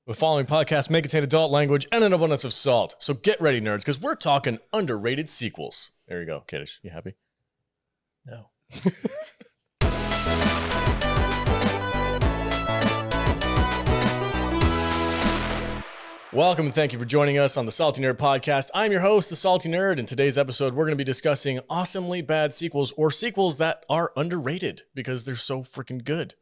The following podcast may contain adult language and an abundance of salt. So get ready, nerds, because we're talking underrated sequels. There you go. Kadish, you happy? No. Welcome and thank you for joining us on the Salty Nerd Podcast. I'm your host, the Salty Nerd. In today's episode, we're going to be discussing awesomely bad sequels or sequels that are underrated because they're so freaking good.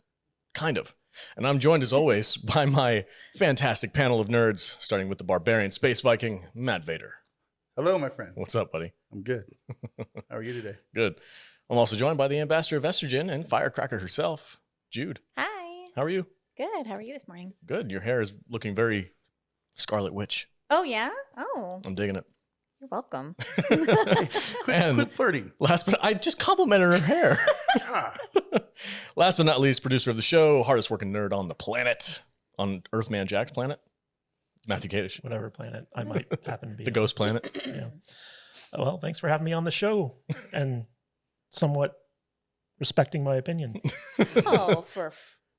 Kind of. And I'm joined, as always, by my fantastic panel of nerds, starting with the barbarian space Viking, Matt Vader. Hello, my friend. What's up, buddy? I'm good. How are you today? Good. I'm also joined by the ambassador of estrogen and firecracker herself, Jude. Hi. How are you? Good. How are you this morning? Good. Your hair is looking very Scarlet Witch. Oh, yeah? Oh, I'm digging it. you're welcome. And Quit flirting. last but I just complimented her hair. Ah, Last but not least, producer of the show, hardest working nerd on the planet, on Earthman Jack's planet, Matthew Kadish, Whatever planet I might happen to be the on. ghost planet. Yeah. Oh, well, thanks for having me on the show and somewhat respecting my opinion. Oh, for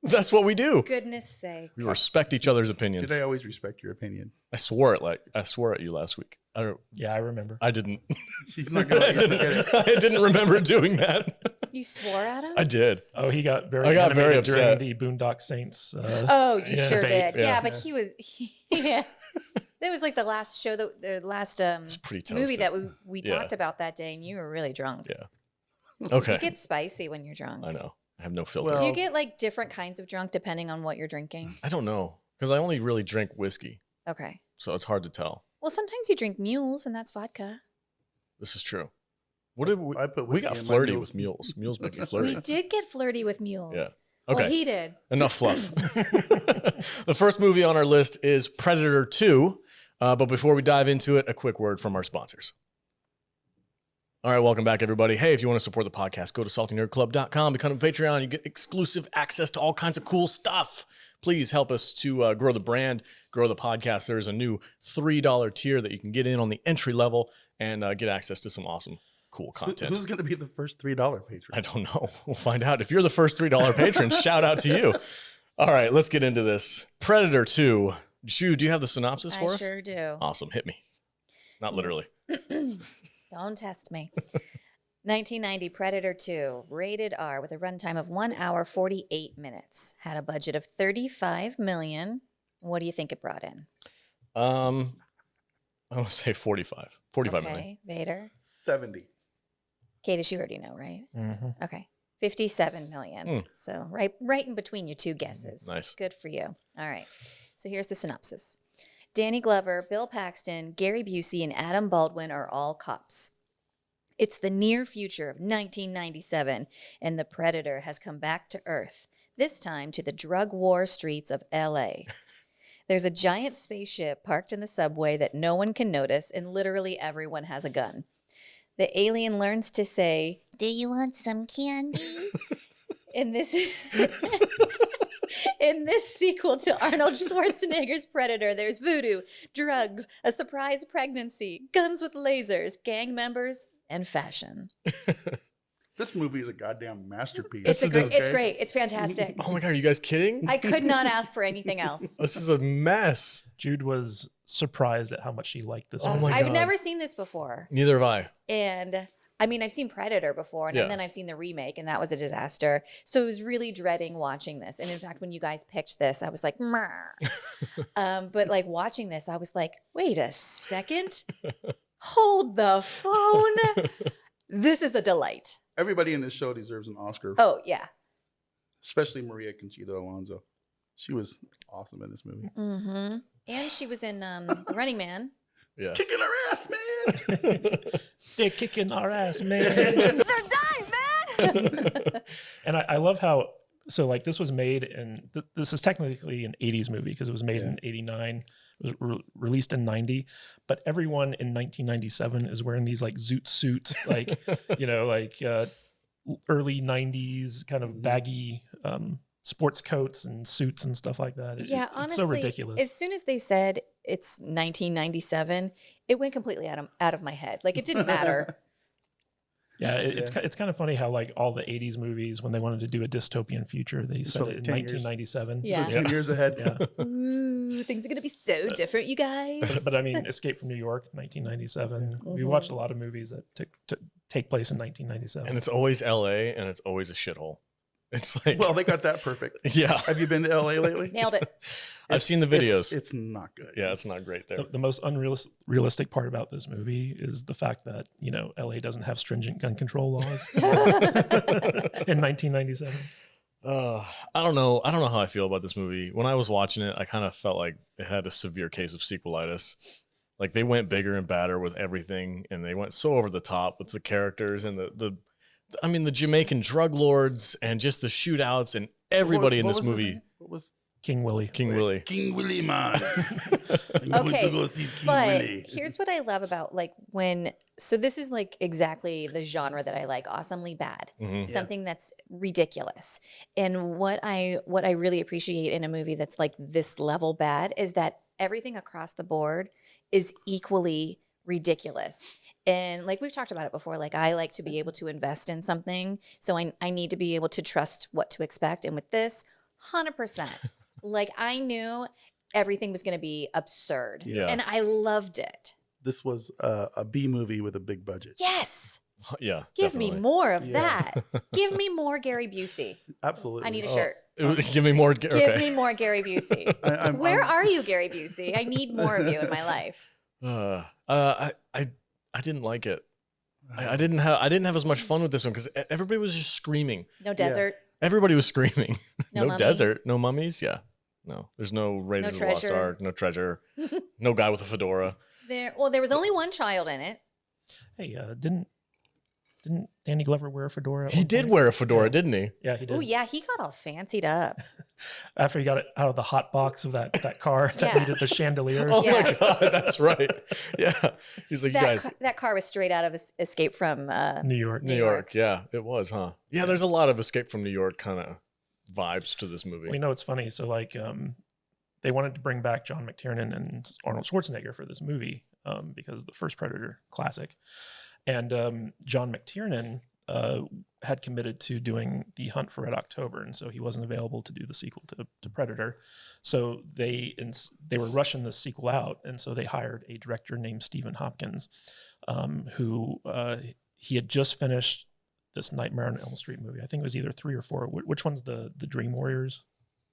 That's what we do. goodness sake. We respect each other's opinions. did I always respect your opinion? I swore at you last week. Yeah, I remember. I didn't. She's not going I to forget it. didn't. I didn't remember doing that. You swore at him? I did. Oh, he got very I got very animated upset. during the Boondock Saints. Oh, you Yeah. sure Debate, did. yeah. Yeah, but he was, yeah. That was like the last show, the last It's pretty movie toasted. that we Yeah. talked about that day, and you were really drunk. Yeah. Okay. It gets spicy when you're drunk. I know. I have no filter. Well- Do you get like different kinds of drunk depending on what you're drinking? I don't know because I only really drink whiskey, Okay. so it's hard to tell. Well, sometimes you drink mules, and that's vodka. This is true. What did we? I put We whiskey got in my flirty meals. with mules. Mules make you We flirty. did get flirty with mules. Yeah. Well, Okay. he did. Enough fluff. The first movie on our list is Predator 2. But before we dive into it, a quick word from our sponsors. All right, welcome back, everybody. Hey, if you want to support the podcast, go to saltynerdclub.com, become a Patreon. You get exclusive access to all kinds of cool stuff. Please help us to grow the brand, grow the podcast. There's a new $3 tier that you can get in on the entry level and get access to some awesome, cool content. Who's going to be the first $3 patron? I don't know. We'll find out. If you're the first $3 patron, shout out to you. All right, let's get into this. Predator 2. Jude, do you have the synopsis for I us? sure do. Awesome. Hit me. Not literally. Don't test me. 1990 Predator 2, rated R with a runtime of 1 hour 48 minutes. Had a budget of $35 million. What do you think it brought in? I want to say 45. 45 million. Okay, Vader. 70. Kadish, you already know, right? Mhm. Okay. 57 million. Hmm. So right in between your two guesses. Nice. Good for you. All right. So here's the synopsis. Danny Glover, Bill Paxton, Gary Busey, and Adam Baldwin are all cops. It's the near future of 1997, and the Predator has come back to Earth, this time to the drug war streets of LA. There's a giant spaceship parked in the subway that no one can notice, and literally everyone has a gun. The alien learns to say, "Do you want some candy?" In this in this sequel to Arnold Schwarzenegger's Predator, there's voodoo, drugs, a surprise pregnancy, guns with lasers, gang members, and fashion. This movie is a goddamn masterpiece. It's Okay. great. It's fantastic. Oh my God, are you guys kidding? I could not ask for anything else. This is a mess. Jude was surprised at how much she liked this Oh movie. my I've God. never seen this before. Neither have I. And I mean, I've seen Predator before, and Yeah. then I've seen the remake, and that was a disaster. So I was really dreading watching this. And in fact, when you guys pitched this, I was like, "Meh." But like watching this, I was like, wait a second. Hold the phone. This is a delight. Everybody in this show deserves an Oscar, Oh, yeah. especially Maria Conchita Alonso. She was awesome in this movie. Mm-hmm. And she was in The Running Man. Yeah. Kicking her ass, man. They're kicking our ass, man. They're dying, man! And I love how, so like this was made in, this is technically an 80s movie because it was made in 89. It was released in 90, but everyone in 1997 is wearing these like zoot suit, like, you know, like early 90s kind of baggy sports coats and suits and stuff like that. Yeah, It's honestly, so ridiculous. as soon as they said it's 1997, it went completely out of my head. Like, it didn't matter. Yeah, it's kind of funny how like all the 80s movies, when they wanted to do a dystopian future, they said like it in 10 years. 1997. Yeah. So 10 years ahead. Yeah. Ooh. Ooh, things are gonna be so different, you guys. But I mean, Escape from New York, 1997. We watched a lot of movies that take place in 1997. And it's always LA and it's always a shithole. It's like, Well, they got that perfect. yeah, Have you been to LA lately? Nailed it. I've seen the videos. It's not good. Yeah, it's not great there. The most unrealistic part about this movie is the fact that, you know, LA doesn't have stringent gun control laws in 1997. I don't know. I don't know how I feel about this movie. When I was watching it, I kind of felt like it had a severe case of sequelitis. Like they went bigger and badder with everything, and they went so over the top with the characters and the Jamaican drug lords and just the shootouts and everybody in this movie. What was King Willie. King Willie. King Willie, man. Okay, Go see King but Willie. here's what I love about like so this is like exactly the genre that I like, awesomely bad. Mhm. Something that's ridiculous. And what I really appreciate in a movie that's like this level bad is that everything across the board is equally ridiculous. And like we've talked about it before, like I like to be able to invest in something. So I need to be able to trust what to expect. And with this, 100%. Like I knew everything was going to be absurd. Yeah. And I loved it. This was a B movie with a big budget. Yes. Yeah. Give me definitely. more of Yeah. that. Give me more Gary Busey. Absolutely. I need a Oh, shirt. Give me more. Give Okay. me more Gary Busey. I'm- Where I'm- are you, Gary Busey? I need more of you in my life. I didn't like it. I didn't have as much fun with this one because everybody was just screaming. No desert. Everybody was screaming. No No, mummy. desert. No mummies. Yeah. No. There's no Raiders of the Lost treasure. Ark. No treasure. No guy with a fedora. There was only one child in it. Hey, didn't Danny Glover wear a fedora? at He one did point? wear a fedora, didn't he? Yeah, he did. Oh yeah, he got all fancied up. After he got it out of the hot box of that car that Yeah. needed the chandeliers. Oh Yeah. my god, that's right. Yeah. He's like, you guys, That car was straight out of Escape from New York. New York. Yeah, it was, huh? Yeah, there's a lot of Escape from New York kind of vibes to this movie. Well, you know, it's funny. So like, they wanted to bring back John McTiernan and Arnold Schwarzenegger for this movie because the first Predator classic. And John McTiernan had committed to doing The Hunt for Red October, and so he wasn't available to do the sequel to Predator. So they were rushing the sequel out, and so they hired a director named Stephen Hopkins, who he had just finished this Nightmare on Elm Street movie. I think it was either 3 or 4. Which one's the Dream Warriors?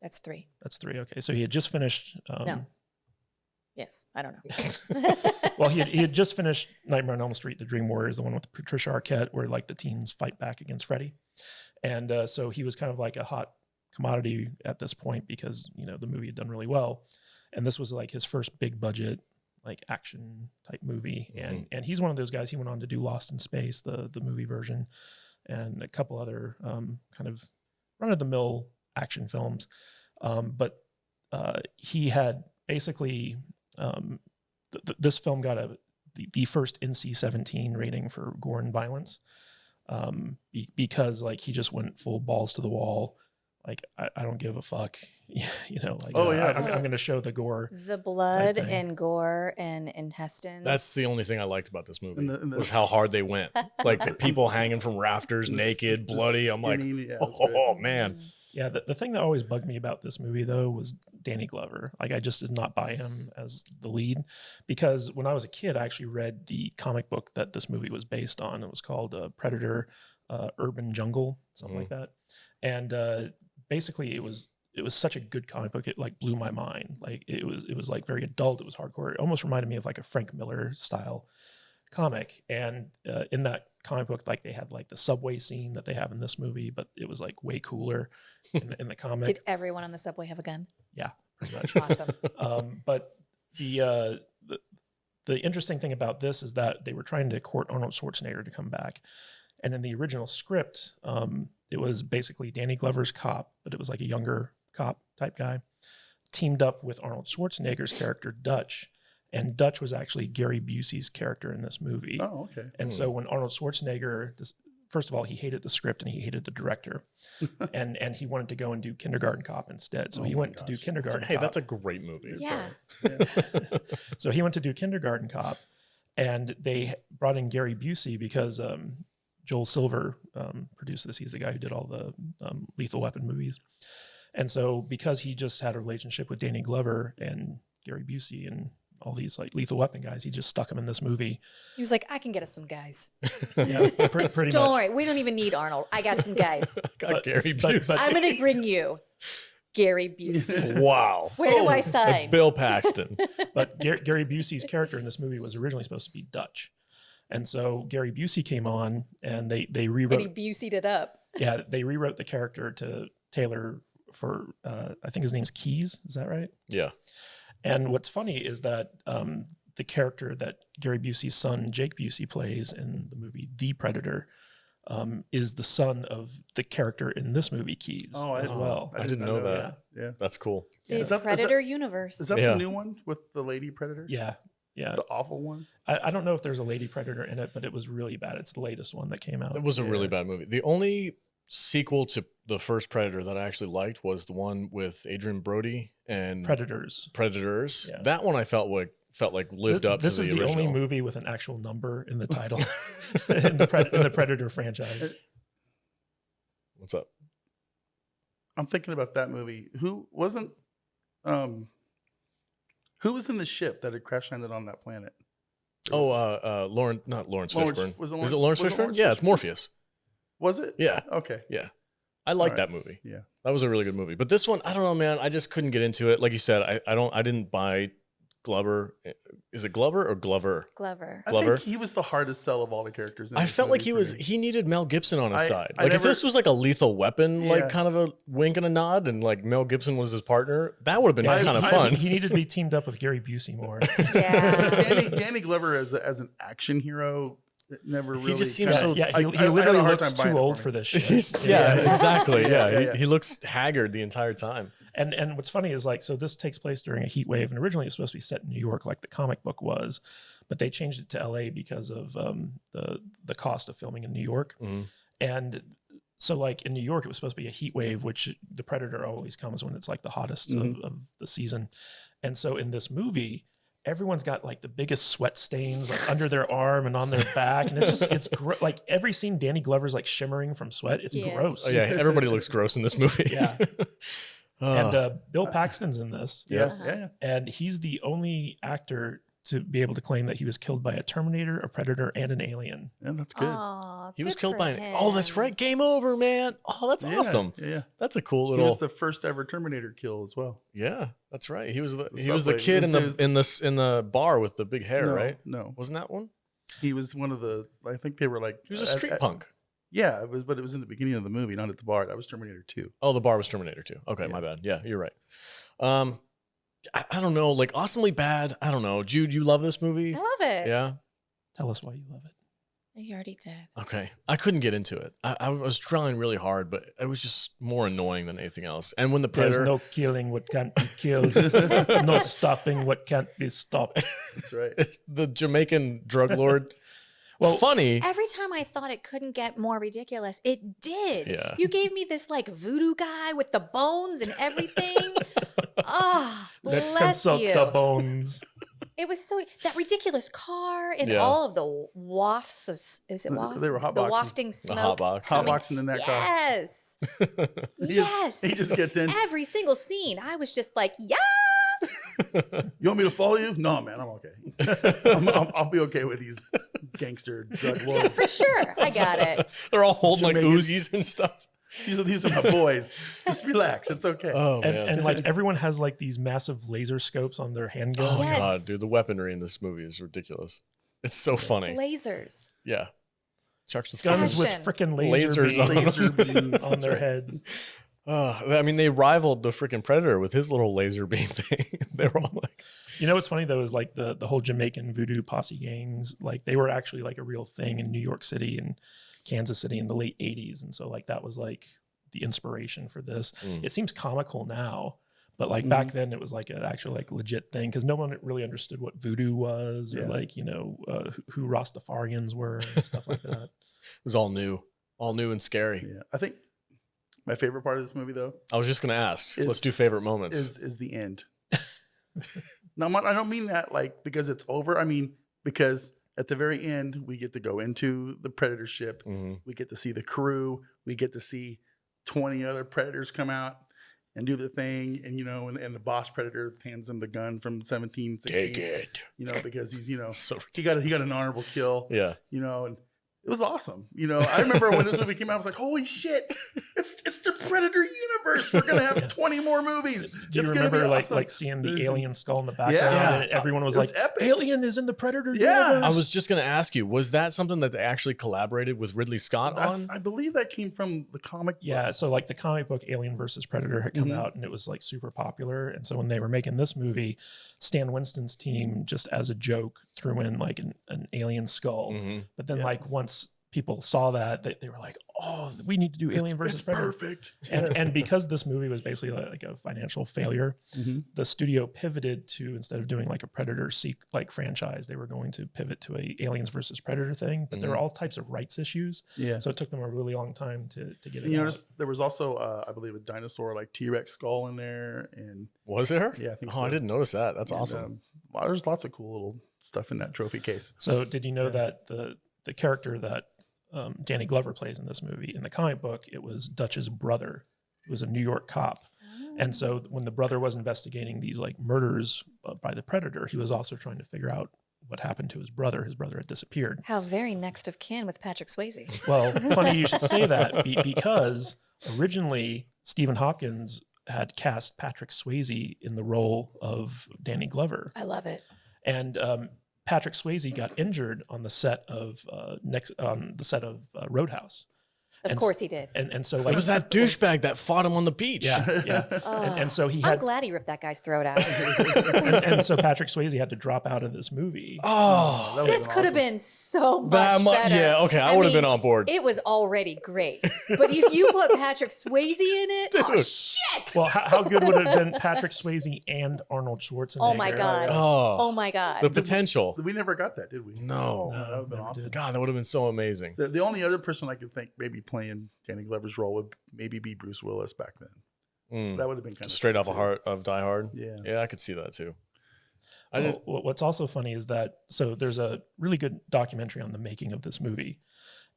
That's 3. That's 3. Okay, so he had just finished. No. Yes, I don't know. Well, he had just finished Nightmare on Elm Street, The Dream Warriors, the one with Patricia Arquette, where like the teens fight back against Freddy, and so he was kind of like a hot commodity at this point because you know the movie had done really well, and this was like his first big budget like action type movie, and he's one of those guys. He went on to do Lost in Space, the movie version, and a couple other kind of run of the mill action films, but he had basically. This film got the first NC-17 rating for gore and violence because like he just went full balls to the wall. Like I don't give a fuck, you know. Like I'm going to show the gore, The blood thing. and gore and intestines. That's the only thing I liked about this movie And the- was how hard they went. Like the people hanging from rafters, naked, bloody. I'm like, oh man. Yeah, the thing that always bugged me about this movie, though, was Danny Glover. Like, I just did not buy him as the lead because when I was a kid, I actually read the comic book that this movie was based on. It was called Predator Urban Jungle, something like that. And basically, it was such a good comic book. It, like, blew my mind. Like, it was like, very adult. It was hardcore. It almost reminded me of, like, a Frank Miller style comic. And in that comic book, like, they had, like, the subway scene that they have in this movie, but it was, like, way cooler in the comic. Did everyone on the subway have a gun? Yeah, pretty much. Awesome. But the interesting thing about this is that they were trying to court Arnold Schwarzenegger to come back. And in the original script, it was basically Danny Glover's cop, but it was like a younger cop type guy, teamed up with Arnold Schwarzenegger's character, Dutch. And Dutch was actually Gary Busey's character in this movie. Oh, okay. And so when Arnold Schwarzenegger, first of all, he hated the script and he hated the director. and he wanted to go and do Kindergarten Cop instead. So he went to do Kindergarten Hey, Cop. that's a great movie. Yeah. So he went to do Kindergarten Cop, and they brought in Gary Busey because Joel Silver produced this. He's the guy who did all the Lethal Weapon movies. And so because he just had a relationship with Danny Glover and Gary Busey and all these like Lethal Weapon guys, he just stuck him in this movie. He was like, I can get us some guys. Yeah, pretty Don't much. worry. We don't even need Arnold. I got some guys. Got Gary Busey. I'm going to bring you Gary Busey. Wow. Where do I sign? Bill Paxton. But Gary Busey's character in this movie was originally supposed to be Dutch. And so Gary Busey came on and they rewrote. And he Busey'd it up. Yeah, they rewrote the character to Taylor for, I think his name's Keys. Is that right? Yeah. And what's funny is that the character that Gary Busey's son, Jake Busey, plays in the movie The Predator is the son of the character in this movie, Keys, as well. I didn't know that. Yeah. That's cool. The Is that- Predator universe. Is that Yeah. the new one with the lady predator? Yeah. Yeah. The awful one? I don't know if there's a lady predator in it, but it was really bad. It's the latest one that came out. It was a really Yeah. bad movie. The only sequel to the first Predator that I actually liked was the one with Adrian Brody and Predators. Predators. Yeah. That one I felt like lived up This to is the the original. only movie with an actual number in the title in the Predator franchise. What's up? I'm thinking about that movie. Who was in the ship that had crash landed on that planet? Oh, not Lawrence Fishburne. Was it Is it Lawrence- Lawrence was it Fishburne? Lawrence Yeah, it's Fishburne? Morpheus. Was it? Yeah. Okay. Yeah. I like Alright. that movie. Yeah. That was a really good movie. But this one, I don't know, man. I just couldn't get into it. Like you said, I didn't buy Glover. Is it Glover or Glover? Glover. I Glover? think he was the hardest sell of all the characters. In I this felt like movie for me. he needed Mel Gibson on his I- side. I Like if never- this was like a Lethal Weapon, Yeah. like kind of a wink and a nod, and like Mel Gibson was his partner, that would have been I- kind of I- fun. He needed to be teamed up with Gary Busey more. Yeah. Danny Glover as an action hero it never really. just seems kinda- so- Yeah, I- he I had a literally hard looks time buying too it old for for me. this shit. Yeah, Yeah. exactly. Yeah, Yeah, yeah. He looks haggard the entire time. And what's funny is like, so this takes place during a heat wave, and originally it was supposed to be set in New York, like the comic book was, but they changed it to LA because of the cost of filming in New York. Mhm. And so like in New York, it was supposed to be a heat wave, which the Predator always comes when it's like the hottest of the season. And so in this movie, everyone's got like the biggest sweat stains like under their arm and on their back. And it's like every scene Danny Glover's like shimmering from sweat. It's Yes. gross. Oh, yeah, everybody looks gross in this movie. Yeah. Oh. And Bill Paxton's in this. Yeah, Uh-huh. yeah. And he's the only actor to be able to claim that he was killed by a Terminator, a Predator, and an alien. Yeah, that's good. Aw, He was good killed for by Oh, that's him. right. Game over, man. Oh, that's Yeah, awesome. Yeah. That's a cool He little. was the first ever Terminator kill as well. Yeah, that's right. He was the subway. kid It was- in the bar with the big hair, No, right? No. Wasn't that one? He was one of the, I think they were like. He was a street punk. Yeah, but it was in the beginning of the movie, not at the bar. That was Terminator 2. Oh, the bar was Terminator 2. Okay, Yeah. my bad. Yeah, you're right. I don't know, like Awesomely Bad. I don't know. Jude, you love this movie? I love it. Yeah. Tell us why you love it. You already did. Okay. I couldn't get into it. I was trying really hard, but it was just more annoying than anything else. And when the There's Predator, no killing what can't be killed, no stopping what can't be stopped. That's right. the Jamaican drug lord, Well, funny. Every time I thought it couldn't get more ridiculous, it did. Yeah. You gave me this like voodoo guy with the bones and everything. Oh, Let's bless consult you. the bones. It was so that ridiculous car and Yeah. all of the wafts of is it waft? They were the hotboxing. wafting The smoke. hot box. Hot boxing in that car. Yes. He Yes. just gets in. Every single scene, I was just like, yes. You want me to follow you? No, man, I'm okay. I'll be okay with these gangster drug Yeah, lords. for sure. I got it. They're all holding like Jamaican- Uzis and stuff. These are my boys. Just relax. It's okay. Oh, man. And like everyone has like these massive laser scopes on their handguns. Oh, Yes. God, dude. The weaponry in this movie is ridiculous. It's so funny. Lasers. Yeah. Chucks with Guns with Fashion. freaking laser Lasers on beams Laser beams. on their That's right. heads. I mean, they rivaled the freaking Predator with his little laser beam thing. They were all like, You know what's funny though is like the whole Jamaican voodoo posse gangs, like they were actually like a real thing in New York City and Kansas City in the late 80s. And so like that was like the inspiration for this. Mm. It seems comical now, but like back then it was like an actual like legit thing because no one really understood what voodoo was or Yeah. like, you know, who Rastafarians were and stuff like that. it was all new and scary. Yeah, I think my favorite part of this movie, though, I was just going to ask. Is- Let's do favorite moments. is the end. Now, I don't mean that like because it's over. I mean because at the very end we get to go into the Predator ship. Mhm. We get to see the crew. We get to see 20 other Predators come out, and do the thing, and and the boss predator hands him the gun from 1716. Take it. Because he's So he got an honorable kill. Yeah. And it was awesome. I remember when this movie came out, I was like, holy shit, it's the Predator universe. We're gonna have 20 more movies. Do you remember like seeing the alien skull in the background? Yeah. And everyone was like, epic. Alien is in the Predator Yeah. universe. I was just going to ask you, was that something that they actually collaborated with Ridley Scott on? I believe that came from the comic book. Yeah, so like the comic book Alien versus Predator had come out and it was like super popular. And so when they were making this movie, Stan Winston's team, just as a joke, threw in like an alien skull. But then like once people saw that, they were like, oh, we need to do Alien versus Predator. Perfect. And because this movie was basically like a financial failure, the studio pivoted to, instead of doing like a Predator like franchise, they were going to pivot to a Aliens versus Predator thing. But there were all types of rights issues. Yeah. So it took them a really long time to get it You out. notice there was also, I believe, a dinosaur like T-Rex skull in there, and Was there? yeah, I think Oh, so. I didn't notice that. That's And, awesome. there's lots of cool little stuff in that trophy case. So did you know that the character that Danny Glover plays in this movie, in the comic book, it was Dutch's brother, who was a New York cop. And so when the brother was investigating these like murders by the Predator, he was also trying to figure out what happened to his brother. His brother had disappeared. How very next of kin with Patrick Swayze. Well, funny you should say that because originally Stephen Hopkins had cast Patrick Swayze in the role of Danny Glover. I love it. And Patrick Swayze got injured on the set of Roadhouse. Of course he did. And so It like was that douchebag that fought him on the beach. yeah. Oh, And so he I'm had glad he ripped that guy's throat out. and so Patrick Swayze had to drop out of this movie. Oh, That would've This been could have awesome. been so much that much. better. Yeah, okay. I would have mean, been on board. It was already great. But if you put Patrick Swayze in it, oh Dude. shit. Well, how good would it have been Patrick Swayze and Arnold Schwarzenegger? Oh my God. Oh, Oh my God. the potential. We never got that, did we? No. That would have been never awesome. did. God, that would have been so amazing. The only other person I could think maybe playing Danny Glover's role would maybe be Bruce Willis back then. Mm. That would have been kind of Straight off of Die Hard. Yeah. Yeah, I could see that too. What's also funny is that, so there's a really good documentary on the making of this movie.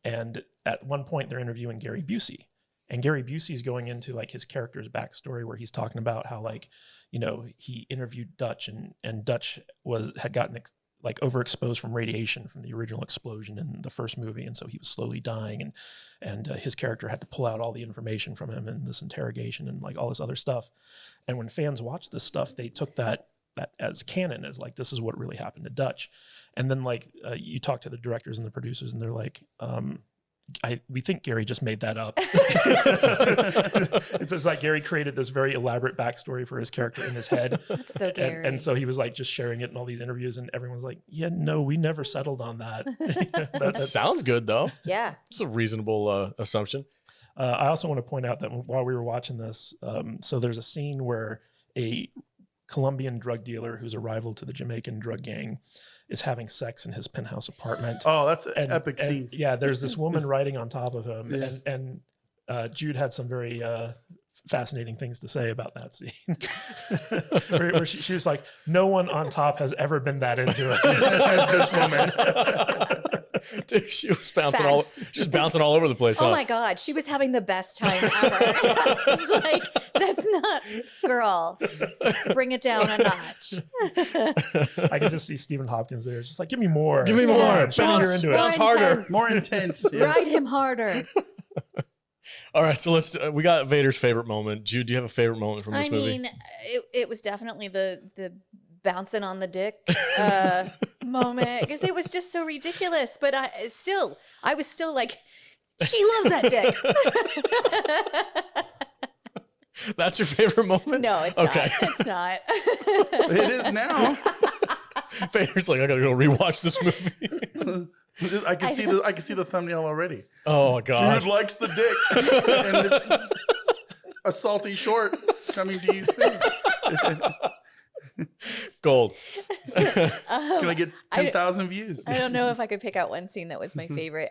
And at one point they're interviewing Gary Busey. And Gary Busey's going into like his character's backstory where he's talking about how like, he interviewed Dutch and Dutch had gotten like overexposed from radiation from the original explosion in the first movie. And so he was slowly dying and his character had to pull out all the information from him in this interrogation and like all this other stuff. And when fans watched this stuff, they took that as canon, as like, this is what really happened to Dutch. And then like you talk to the directors and the producers and they're like, we think Gary just made that up. It's like Gary created this very elaborate backstory for his character in his head. That's so Gary. And so he was like just sharing it in all these interviews and everyone's like, yeah, no, we never settled on that. That sounds good though. Yeah. It's a reasonable assumption. I also want to point out that while we were watching this, so there's a scene where a Colombian drug dealer who's a rival to the Jamaican drug gang is having sex in his penthouse apartment. Oh, that's an epic scene. Yeah, there's this woman riding on top of him, Yeah. and Jude had some very fascinating things to say about that scene. where she was like, "No one on top has ever been that into it as this woman." Dude, she was bouncing all. Facts. She was bouncing all over the place. Oh huh? my God. She was having the best time ever. It's like, that's not, girl, bring it down a notch. I could just see Stephen Hopkins there. It's just like, give me more. Give me more. Yeah, show me you're Bounce, into it. bounce More harder. intense. More intense. Yeah. Ride him harder. All right, so let's. We got Vader's favorite moment. Jude, do you have a favorite moment from this I movie? mean, it was definitely the bouncing on the dick moment because it was just so ridiculous. But I was still like, she loves that dick. That's your favorite moment? No, it's Okay. not. It's not. It is now. Vader's like, I gotta go rewatch this movie. I can see the thumbnail already. Oh God. Jude likes the dick, and it's a salty short coming to you soon. Gold. It's gonna get 10,000 views. I don't know if I could pick out one scene that was my favorite.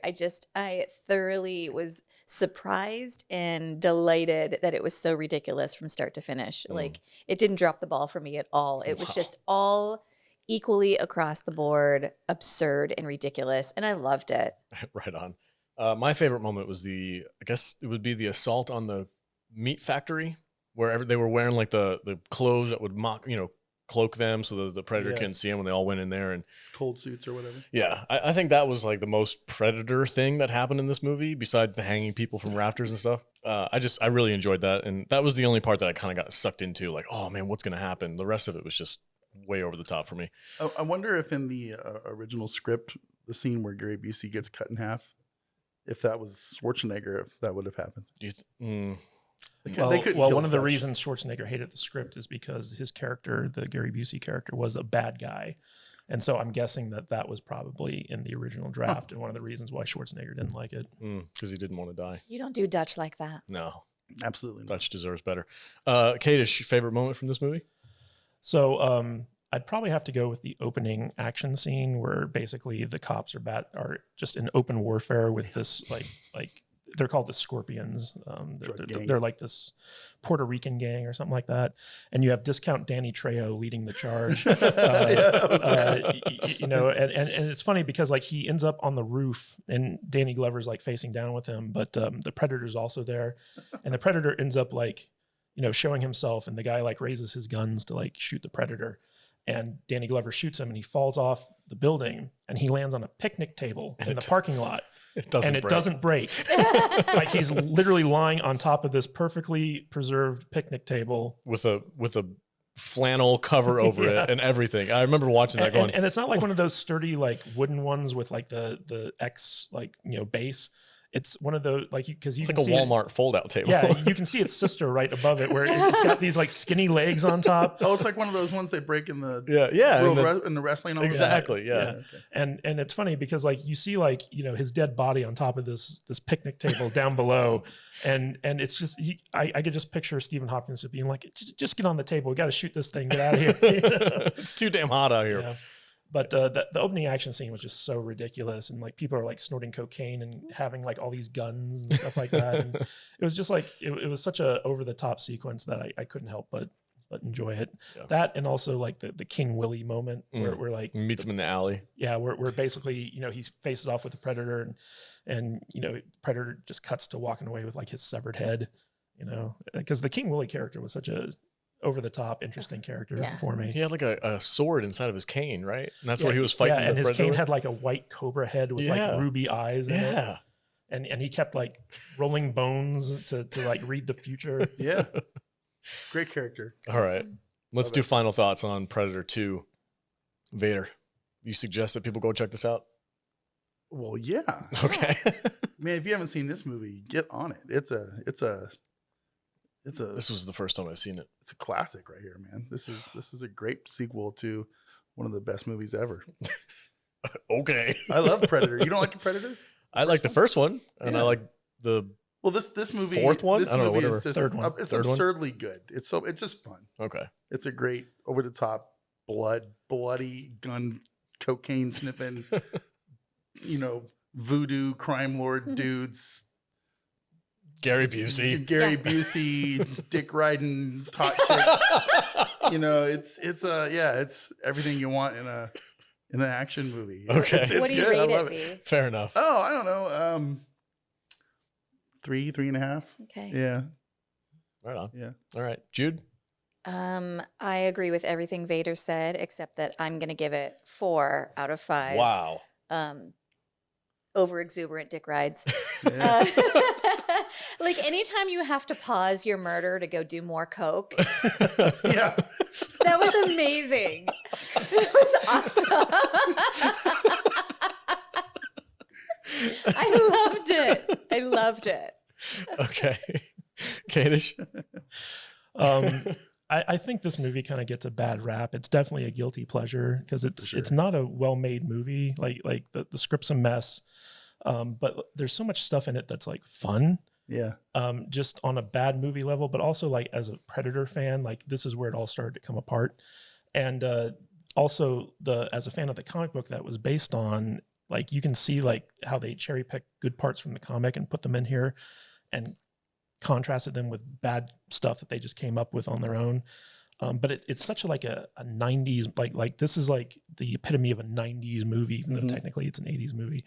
I thoroughly was surprised and delighted that it was so ridiculous from start to finish. Like, it didn't drop the ball for me at all. It was just all equally across the board, absurd and ridiculous, and I loved it. Right on. My favorite moment was I guess it would be the assault on the meat factory where they were wearing like the clothes that would cloak them so the predator couldn't see them when they all went in there, and Cold suits or whatever. yeah, I think that was like the most Predator thing that happened in this movie, besides the hanging people from rafters and stuff. I really enjoyed that, and that was the only part that I kind of got sucked into. Like, oh man, what's gonna happen? The rest of it was just way over the top for me. I wonder if in the original script, the scene where Gary Busey gets cut in half, if that was Schwarzenegger, if that would have happened. Do you Well, one of the reasons Schwarzenegger hated the script is because his character, the Gary Busey character, was a bad guy. And so I'm guessing that was probably in the original draft and one of the reasons why Schwarzenegger didn't like it. Because he didn't want to die. You don't do Dutch like that. No. Absolutely not. Dutch deserves better. Kadish, your favorite moment from this movie? So I'd probably have to go with the opening action scene where basically the cops are just in open warfare with this like they're called the Scorpions. They're like this Puerto Rican gang or something like that. And you have Discount Danny Trejo leading the charge. You know, and it's funny because like he ends up on the roof and Danny Glover's like facing down with him, but the Predator's also there. And the Predator ends up like, you know, showing himself, and the guy like raises his guns to like shoot the Predator. And Danny Glover shoots him and he falls off the building and he lands on a picnic table in the parking lot. It doesn't break. Like he's literally lying on top of this perfectly preserved picnic table with a flannel cover over it and everything. I remember watching that going. And it's not like one of those sturdy like wooden ones with like the X like, you know, base. It's one of those like because you it's can like a Walmart fold-out table. Yeah, you can see its sister right above it, where it's got these like skinny legs on top. Oh, it's like one of those ones they break in the in the wrestling. Exactly, yeah. Okay. And it's funny because like you see like, you know, his dead body on top of this picnic table down below, and it's just I could just picture Stephen Hopkins being like, just get on the table, we got to shoot this thing, get out of here. It's too damn hot out here. Yeah. But the opening action scene was just so ridiculous, and like people are like snorting cocaine and having like all these guns and stuff like that. And it was just like it was such a over the top sequence that I couldn't help but enjoy it. Yeah. That and also like the King Willie moment where like meets him in the alley. Yeah, where basically, you know, he faces off with the Predator and you know, Predator just cuts to walking away with like his severed head. You know, because the King Willie character was such a over the top, interesting character for me. He had like a sword inside of his cane, right? And that's what he was fighting. Yeah, and his cane had like a white cobra head with like ruby eyes in it. And he kept like rolling bones to like read the future. Yeah. Great character. All right. Let's do final thoughts on Predator 2. Vader. You suggest that people go check this out? Well, yeah. Okay. Man, if you haven't seen this movie, get on it. This was the first time I've seen it. It's a classic right here, man. This is a great sequel to one of the best movies ever. Okay. I love Predator. You don't like Predator? I like the first one, and I like the this movie. Fourth one? This I don't know, movie whatever. is just, Third one. It's Third absurdly good. It's just fun. Okay. It's a great over the top bloody gun cocaine sniffing, you know, voodoo crime lord dudes. Gary Busey, dick riding, hot chicks. You know, it's everything you want in an action movie. Okay, it's what do you good. rate I love it? Fair enough. Oh, I don't know. 3.5. Okay. Yeah. Right on. Yeah. All right, Jude. I agree with everything Vader said, except that I'm going to give it 4 out of 5. Wow. Over exuberant dick rides. Yeah. Like anytime you have to pause your murder to go do more coke. Yeah. That was amazing. It was awesome. I loved it. Okay. Kadish. I think this movie kind of gets a bad rap. It's definitely a guilty pleasure because it's not a well-made movie. Like the script's a mess, but there's so much stuff in it that's like fun. Yeah. Just on a bad movie level, but also like as a Predator fan, like this is where it all started to come apart. And also as a fan of the comic book that was based on, like you can see like how they cherry pick good parts from the comic and put them in here and contrasted them with bad stuff that they just came up with on their own. But it's such a 90s, like this is like the epitome of a 90s movie, even though Mhm. technically it's an 80s movie.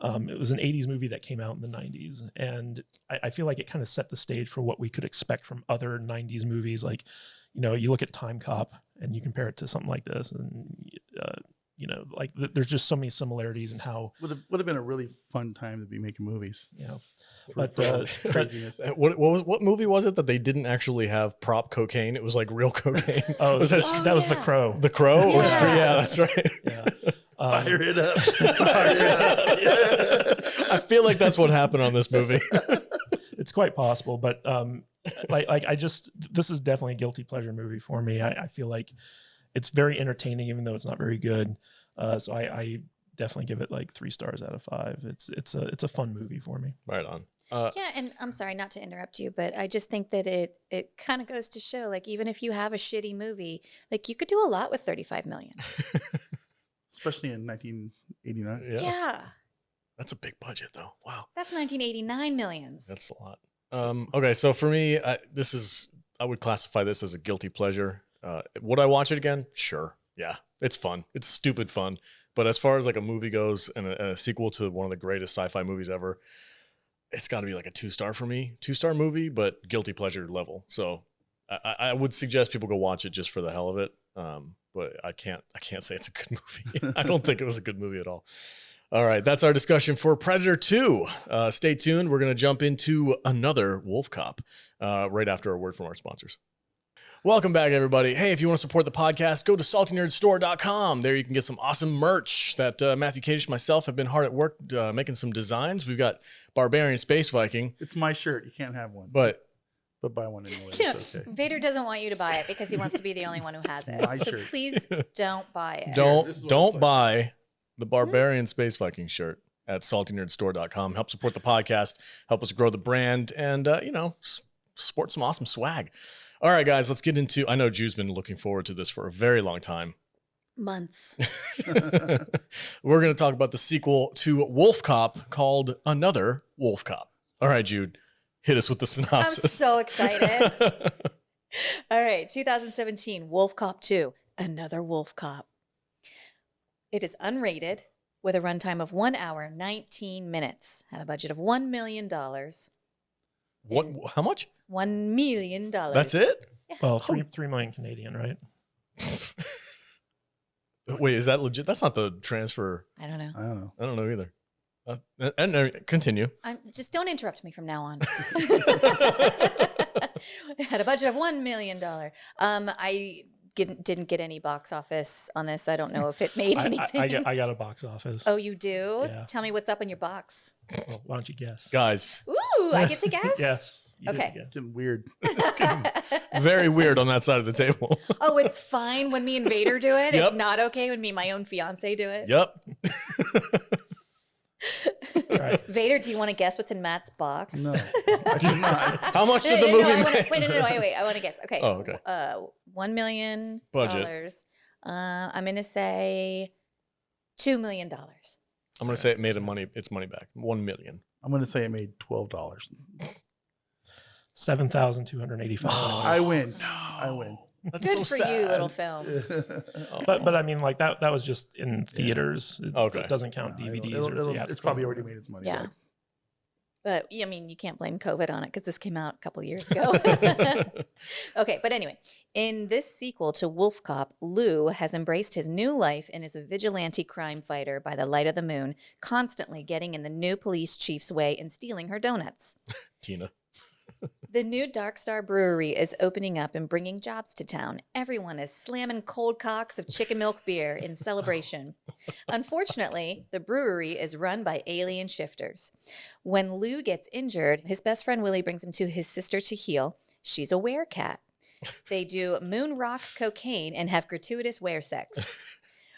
It was an 80s movie that came out in the 90s. And I feel like it kind of set the stage for what we could expect from other 90s movies. Like, you know, you look at Time Cop and you compare it to something like this. And, you know, like there's just so many similarities in how, Would have been a really fun time to be making movies. you know, For but all this craziness. What movie was it that they didn't actually have prop cocaine? It was like real cocaine. oh, was that that was The yeah. Crow. The Crow? Or Yeah. Street? Yeah, that's right. Yeah. Fire it up. Fire it up. I feel like that's what happened on this movie. It's quite possible, but this is definitely a guilty pleasure movie for me. I feel like it's very entertaining, even though it's not very good. So I definitely give it like 3 stars out of 5. It's a fun movie for me. Right on. Yeah, and I'm sorry not to interrupt you, but I just think that it kind of goes to show, like, even if you have a shitty movie, like, you could do a lot with 35 million. Especially in 1989. Yeah. Yeah, That's a big budget, though. Wow. that's 1989 millions. That's a lot. Okay, so for me, I would classify this as a guilty pleasure. Would I watch it again? Sure. Yeah, it's fun. It's stupid fun. But as far as like a movie goes and a sequel to one of the greatest sci-fi movies ever, it's got to be like a 2-star for me. 2-star movie, but guilty pleasure level. So I would suggest people go watch it just for the hell of it. But I can't say it's a good movie. I don't think it was a good movie at all. All right, that's our discussion for Predator 2. Stay tuned. We're going to jump into Another Wolfcop right after a word from our sponsors. Welcome back, everybody. Hey, if you want to support the podcast, go to saltynerdstore.com. There you can get some awesome merch that Matthew Cadish and myself have been hard at work making some designs. We've got Barbarian Space Viking. It's my shirt. You can't have one. But buy one anyway. You know, It's okay. Vader doesn't want you to buy it because he wants to be the only one who has it. my So shirt. please don't buy it. this is what don't it's like. buy the Barbarian Space Viking shirt at saltynerdstore.com. Help support the podcast, help us grow the brand, and support some awesome swag. All right, guys, let's get into. I know Jude's been looking forward to this for a very long time. Months. We're going to talk about the sequel to Wolfcop called Another Wolfcop. All right, Jude, hit us with the I'm synopsis. so excited. All right, 2017, Wolfcop 2, Another Wolfcop. It is unrated with a runtime of 1 hour, 19 minutes, had a budget of $1 million. What? How much? $1 million. That's it? Well, 3 million Canadian, right? Wait, is that legit? That's not the transfer. I don't know. I don't know. I don't know either. And continue. Just don't interrupt me from now on. Had a budget of $1 million. I didn't get any box office on this. I don't know if it made anything. I got a box office. Oh, you do? Yeah. Tell me what's up in your box. Well, why don't you guess? Guys, Ooh, I get to guess? Yes. You Okay. did guess. It's getting weird. very weird on that side of the table. Oh, it's fine when me and Vader do it. Yep. It's not okay when me and my own fiance do it. Yep. All right. Vader, do you want to guess what's in Matt's box? No, I do not. How much did No, the no, movie I wanna, make? wait, wait. I want to guess. Okay. Oh, okay. $1 million. Budget. I'm gonna say $2 million. I'm gonna say it made its money back. 1 million. I'm going to say it made $12. $7,285. I win. I win. That's Good so for you, sad. little film. But I mean, like that was just in theaters. Okay. It doesn't count DVDs or It's theatrical. probably already made its money Yeah. back. But I mean, you can't blame COVID on it because this came out a couple years ago. Okay, but anyway, in this sequel to Wolf Cop, Lou has embraced his new life and is a vigilante crime fighter by the light of the moon, constantly getting in the new police chief's way and stealing her donuts. Tina. The new Dark Star Brewery is opening up and bringing jobs to town. Everyone is slamming cold cocks of chicken milk beer in celebration. Unfortunately, the brewery is run by alien shifters. When Lou gets injured, his best friend Willie brings him to his sister to heal. She's a werecat. They do moon rock cocaine and have gratuitous were sex.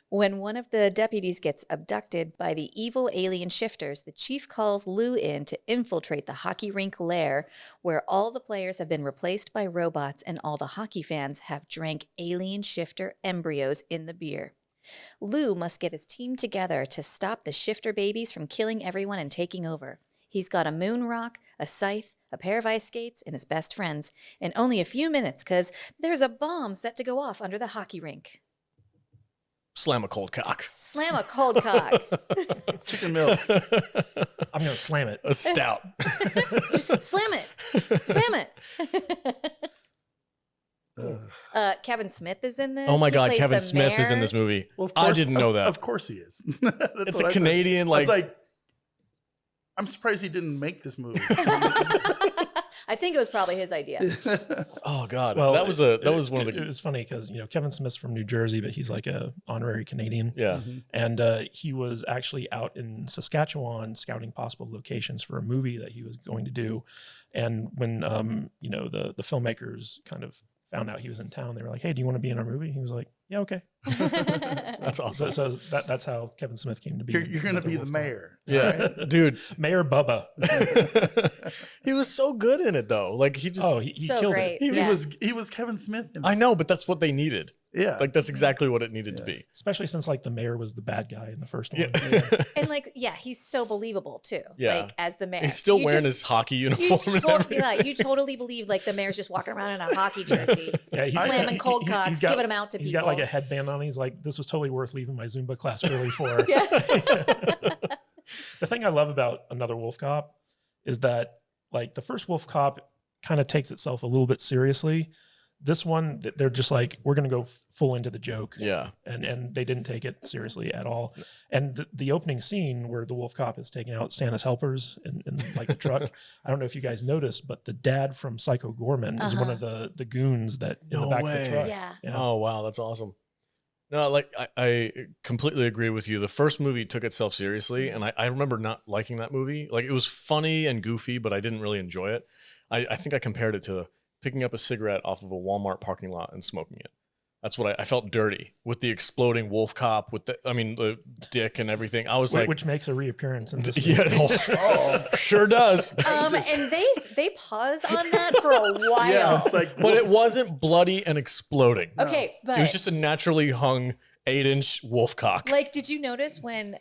When one of the deputies gets abducted by the evil alien shifters, the chief calls Lou in to infiltrate the hockey rink lair, where all the players have been replaced by robots and all the hockey fans have drank alien shifter embryos in the beer. Lou must get his team together to stop the shifter babies from killing everyone and taking over. He's got a moon rock, a scythe, a pair of ice skates, and his best friends, in only a few minutes because there's a bomb set to go off under the hockey rink. Slam a cold cock. Slam a cold cock. Chicken milk. I'm gonna slam it. A stout. Just slam it. Slam it. Kevin Smith is in this. Oh my He God, plays Kevin the Smith is in mayor. this movie. Well, of I course- didn't know that. Of course he is. That's It's what a I said. Canadian, I was like, like, I'm surprised he didn't make this movie. I think it was probably his idea. oh God. Well, that was one of It the, was funny because Kevin Smith's from New Jersey, but he's like a honorary Canadian. yeah. Mhm. And he was actually out in Saskatchewan scouting possible locations for a movie that he was going to do. And when the filmmakers kind of found out he was in town, they were like, "Hey, do you want to be in our movie?" He was like, "Yeah, okay." That's awesome. So that's how Kevin Smith came to be. You're going to Another be the Wolfcop. mayor. Yeah. Dude. Mayor Bubba. He was so good in it though. Like he just, Oh, he So killed great. it. He was Kevin Smith. I know, but that's what they needed. Yeah. Like that's exactly what it needed to Yeah. be. Especially since like the mayor was the bad guy in the first one. Yeah. And he's so believable too. Yeah. Like as the mayor. He's still You wearing just- his hockey you uniform and totally, everything. you totally believe like the mayor's just walking around in a hockey jersey, Yeah, he's slamming cold cocks, he's got- giving them out to He's people. got like a headband on. He's like, this was totally worth leaving my Zumba class early for. Yeah. The thing I love about Another Wolfcop is that like the first Wolfcop kind of takes itself a little bit seriously. This one, they're just like, we're going to go full into the joke. Yeah. And they didn't take it seriously at all. And the opening scene where the Wolf Cop is taking out Santa's helpers in like the truck, I don't know if you guys noticed, but the dad from Psycho Gorman is one of the goons that in No the back way. of the truck. Yeah. Yeah. Oh wow, that's awesome. No, like I completely agree with you. The first movie took itself seriously, and I remember not liking that movie. Like it was funny and goofy, but I didn't really enjoy it. I think I compared it to picking up a cigarette off of a Walmart parking lot and smoking it. That's what I felt dirty with the exploding wolf cop, with the dick and everything. I was like, Which makes a reappearance in this yeah, movie. sure does. And they pause on that for a while. Yeah. It's like, But it wasn't bloody and exploding. Okay, but It was just a naturally hung 8-inch wolf cock. like, did you notice when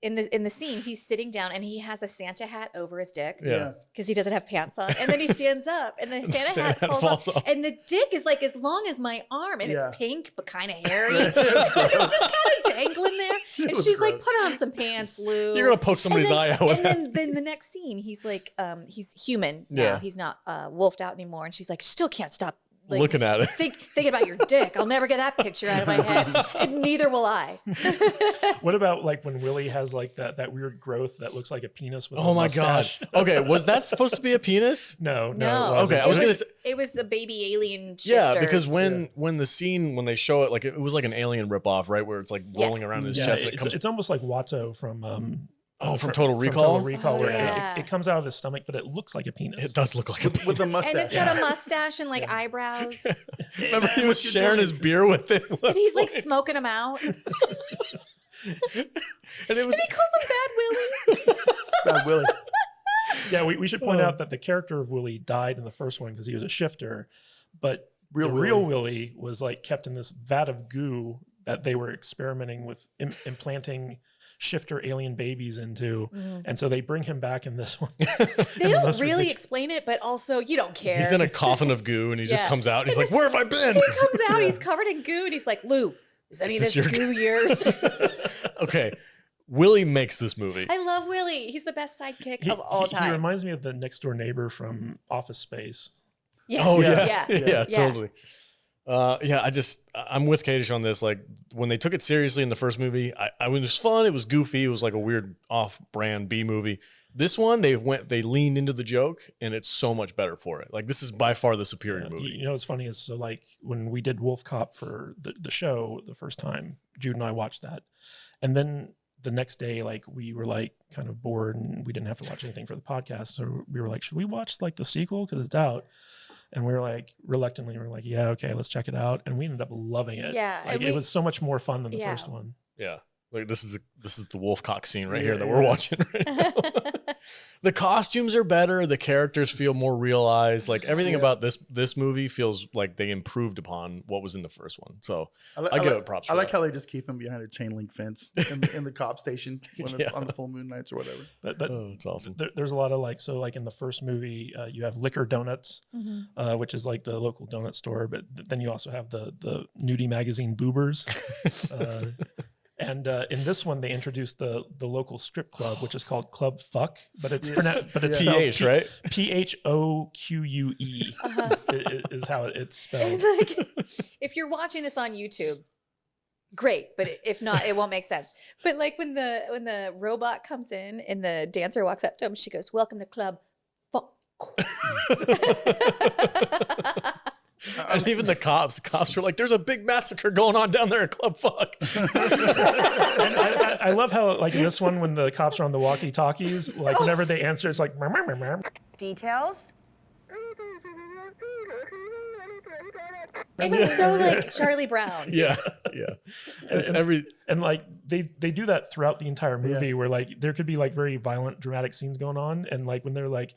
in the scene he's sitting down and he has a Santa hat over his dick Yeah. because he doesn't have pants on, and then he stands up and the Santa hat hat falls falls off, off. and the dick is like as long as my arm, and Yeah. it's pink but kind of hairy. It's just kind of dangling there, and was she's like, gross. "Put on some pants, Lou." You're gonna poke somebody's and eye then, out with and that. then the next scene, he's like, he's human now. Yeah. He's not wolfed out anymore, and she's like, "Still can't stop." Like, Looking at it. thinking about your dick. I'll never get that picture out of my head, and neither will I. What about like when Willie has like that weird growth that looks like a penis with Oh a my god. mustache? Okay, was that supposed to be a penis? No. No. it wasn't. Okay, I was gonna say, It was a baby alien shifter. yeah, because when the scene when they show it, like it was like an alien ripoff, right, where it's like Yeah. rolling around in his Yeah, chest. And it it's, comes it's almost like Watto from from Total Recall. Total Recall, Oh, where yeah. it comes out of his stomach, but it looks like a penis. It does look like a penis. with the mustache. and it's got a mustache and like eyebrows, Remember he Man, was what you sharing doing? his beer with it. and he's like smoking them out. And and it was he calls him Bad Willie. Bad Willie. Yeah, we should point Oh. out that the character of Willie died in the first one because he was a shifter, but Real the Willie. real Willie was like kept in this vat of goo that they were experimenting with implanting shifter alien babies into, and so they bring him back in this one. They The don't most really ridiculous- explain it, but also you don't care. he's in a coffin of goo and he just Yeah. comes out and he's like, where have I been? He comes out, he's covered in goo, and he's like, "Lou, is any of Is this this your goo yours?" Okay. Willie makes this movie. I love Willie. He's the best sidekick He, of all he time. reminds me of the next door neighbor from Office Space. Yeah. Oh yeah. yeah, Yeah. totally. I'm with Kadish on this. Like when they took it seriously in the first movie, it was fun. It was goofy. It was like a weird off-brand B movie. This one, they leaned into the joke, and it's so much better for it. Like this is by far the superior movie. You know what's funny is so like when we did Wolf Cop for the show the first time, Jude and I watched that, and then the next day, like we were like kind of bored and we didn't have to watch anything for the podcast, so we were like, should we watch like the sequel because it's out? And we were like reluctantly, we were like, yeah, okay, let's check it out, and we ended up loving it. Yeah, like and it was so much more fun than the Yeah. first one. Yeah. Like this is the Wolfcock scene right here that we're watching right now. The costumes are better. The characters feel more realized. Like everything about this movie feels like they improved upon what was in the first one. So I give it props. I like how they just keep him behind a chain link fence in the cop station when it's on the full moon nights or whatever. But it's awesome. There's a lot of like in the first movie, you have Liquor Donuts, which is like the local donut store. But then you also have the nudie magazine Boobers. And in this one, they introduced the local strip club, which is called Club Fuck, but it's PH, right? PHOQUE is how it's spelled. Like, if you're watching this on YouTube, great, but if not, it won't make sense. But like when the robot comes in and the dancer walks up to him, she goes, "Welcome to Club Fuck." And even the cops were like, "There's a big massacre going on down there at Club Fuck." And I love how, like in this one, when the cops are on the walkie-talkies, like whenever they answer, it's like Details? It was so like Charlie Brown. Yeah. And like they do that throughout the entire movie, where like there could be like very violent, dramatic scenes going on, and like when they're like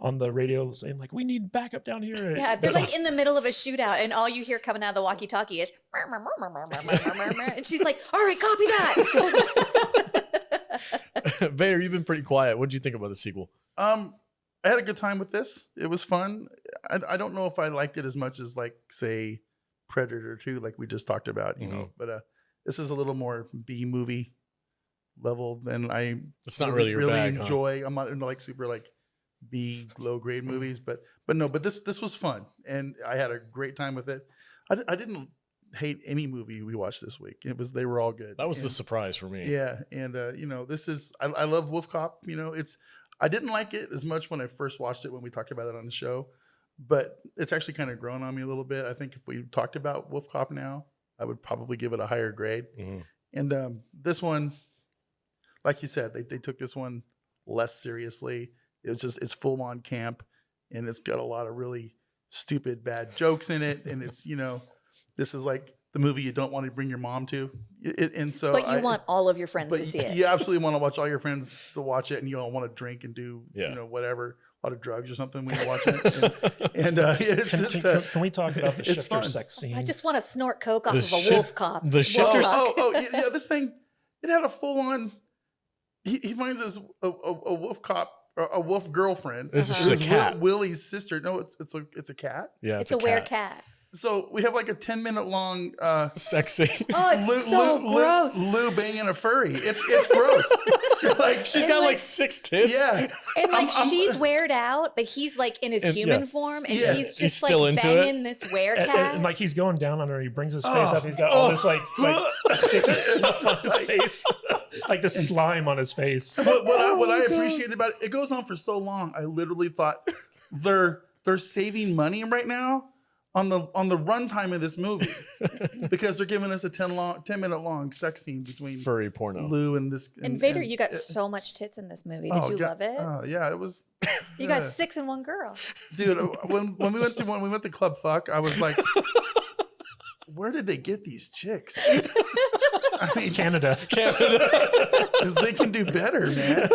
on the radio saying like, "We need backup down here." Yeah, they're like in the middle of a shootout, and all you hear coming out of the walkie-talkie is, and she's like, "All right, copy that." Vader, you've been pretty quiet. What did you think about the sequel? I had a good time with this. It was fun. I don't know if I liked it as much as like say Predator 2, like we just talked about, you know. But this is a little more B-movie level than I. It's not really your bag, enjoy. I'm not into like super like B low grade movies, but this was fun, and I had a great time with it. I didn't hate any movie we watched this week. They were all good. That was the surprise for me. Yeah, and you know, this is I love Wolf Cop. You know, I didn't like it as much when I first watched it when we talked about it on the show, but it's actually kind of grown on me a little bit. I think if we talked about Wolf Cop now, I would probably give it a higher grade. And this one, like you said, they took this one less seriously. It's full on camp, and it's got a lot of really stupid, bad jokes in it. And it's, you know, this is like the movie you don't want to bring your mom to. And so, but you want all of your friends to see it. You absolutely want to watch all your friends to watch it, and you don't want to drink and do, you know, whatever, a lot of drugs or something when you're watching it. And can we talk about the shifter sex scene? I just want to snort coke off of a wolf cop. The shifters. Yeah, this thing, it had a full on. He finds this a wolf cop. A wolf girlfriend. This is just a cat. Willie's sister. No, it's a cat. Yeah, it's a werecat. So we have like a 10-minute long sex scene. Oh, it's so gross. Lou banging a furry. It's gross. Like she's got like 6 tits. Yeah, and like she's weared out, but he's like in his human form, and he's just still like banging this werecat. And like he's going down on her. He brings his face up. He's got all this like sticky stuff on his face. Like the slime on his face. What I appreciated about it goes on for so long. I literally thought they're saving money right now on the runtime of this movie because they're giving us a 10-minute long sex scene between furry porno Lou and this. And Vader, you got so much tits in this movie. Did you love it? Oh yeah, it was. You got 6 in one girl, dude. When we went to Club Fuck, I was like, where did they get these chicks? I mean, Canada. They can do better, man.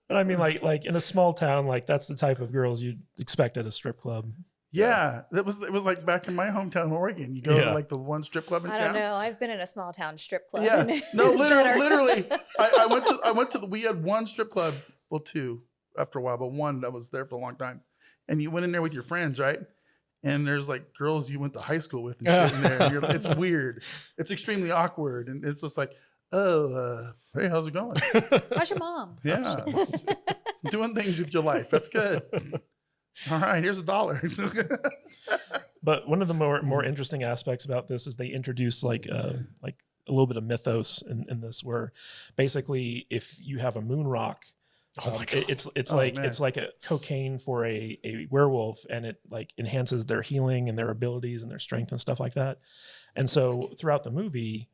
But I mean, like in a small town, like that's the type of girls you'd expect at a strip club. Yeah, it was like back in my hometown of Oregon. You go to like the one strip club in town. I don't know. I've been in a small town strip club. Yeah, no, literally. I went to we had one strip club, well, 2 after a while, but one that was there for a long time. And you went in there with your friends, right? And there's like girls you went to high school with and shit in there. And it's weird. It's extremely awkward. And it's just like, oh, hey, how's it going? How's your mom? Yeah. Doing things with your life. That's good. All right, here's $1. But one of the more interesting aspects about this is they introduce like a little bit of mythos in this, where basically if you have a moon rock, it's like a cocaine for a werewolf, and it like enhances their healing and their abilities and their strength and stuff like that. And so throughout the movie,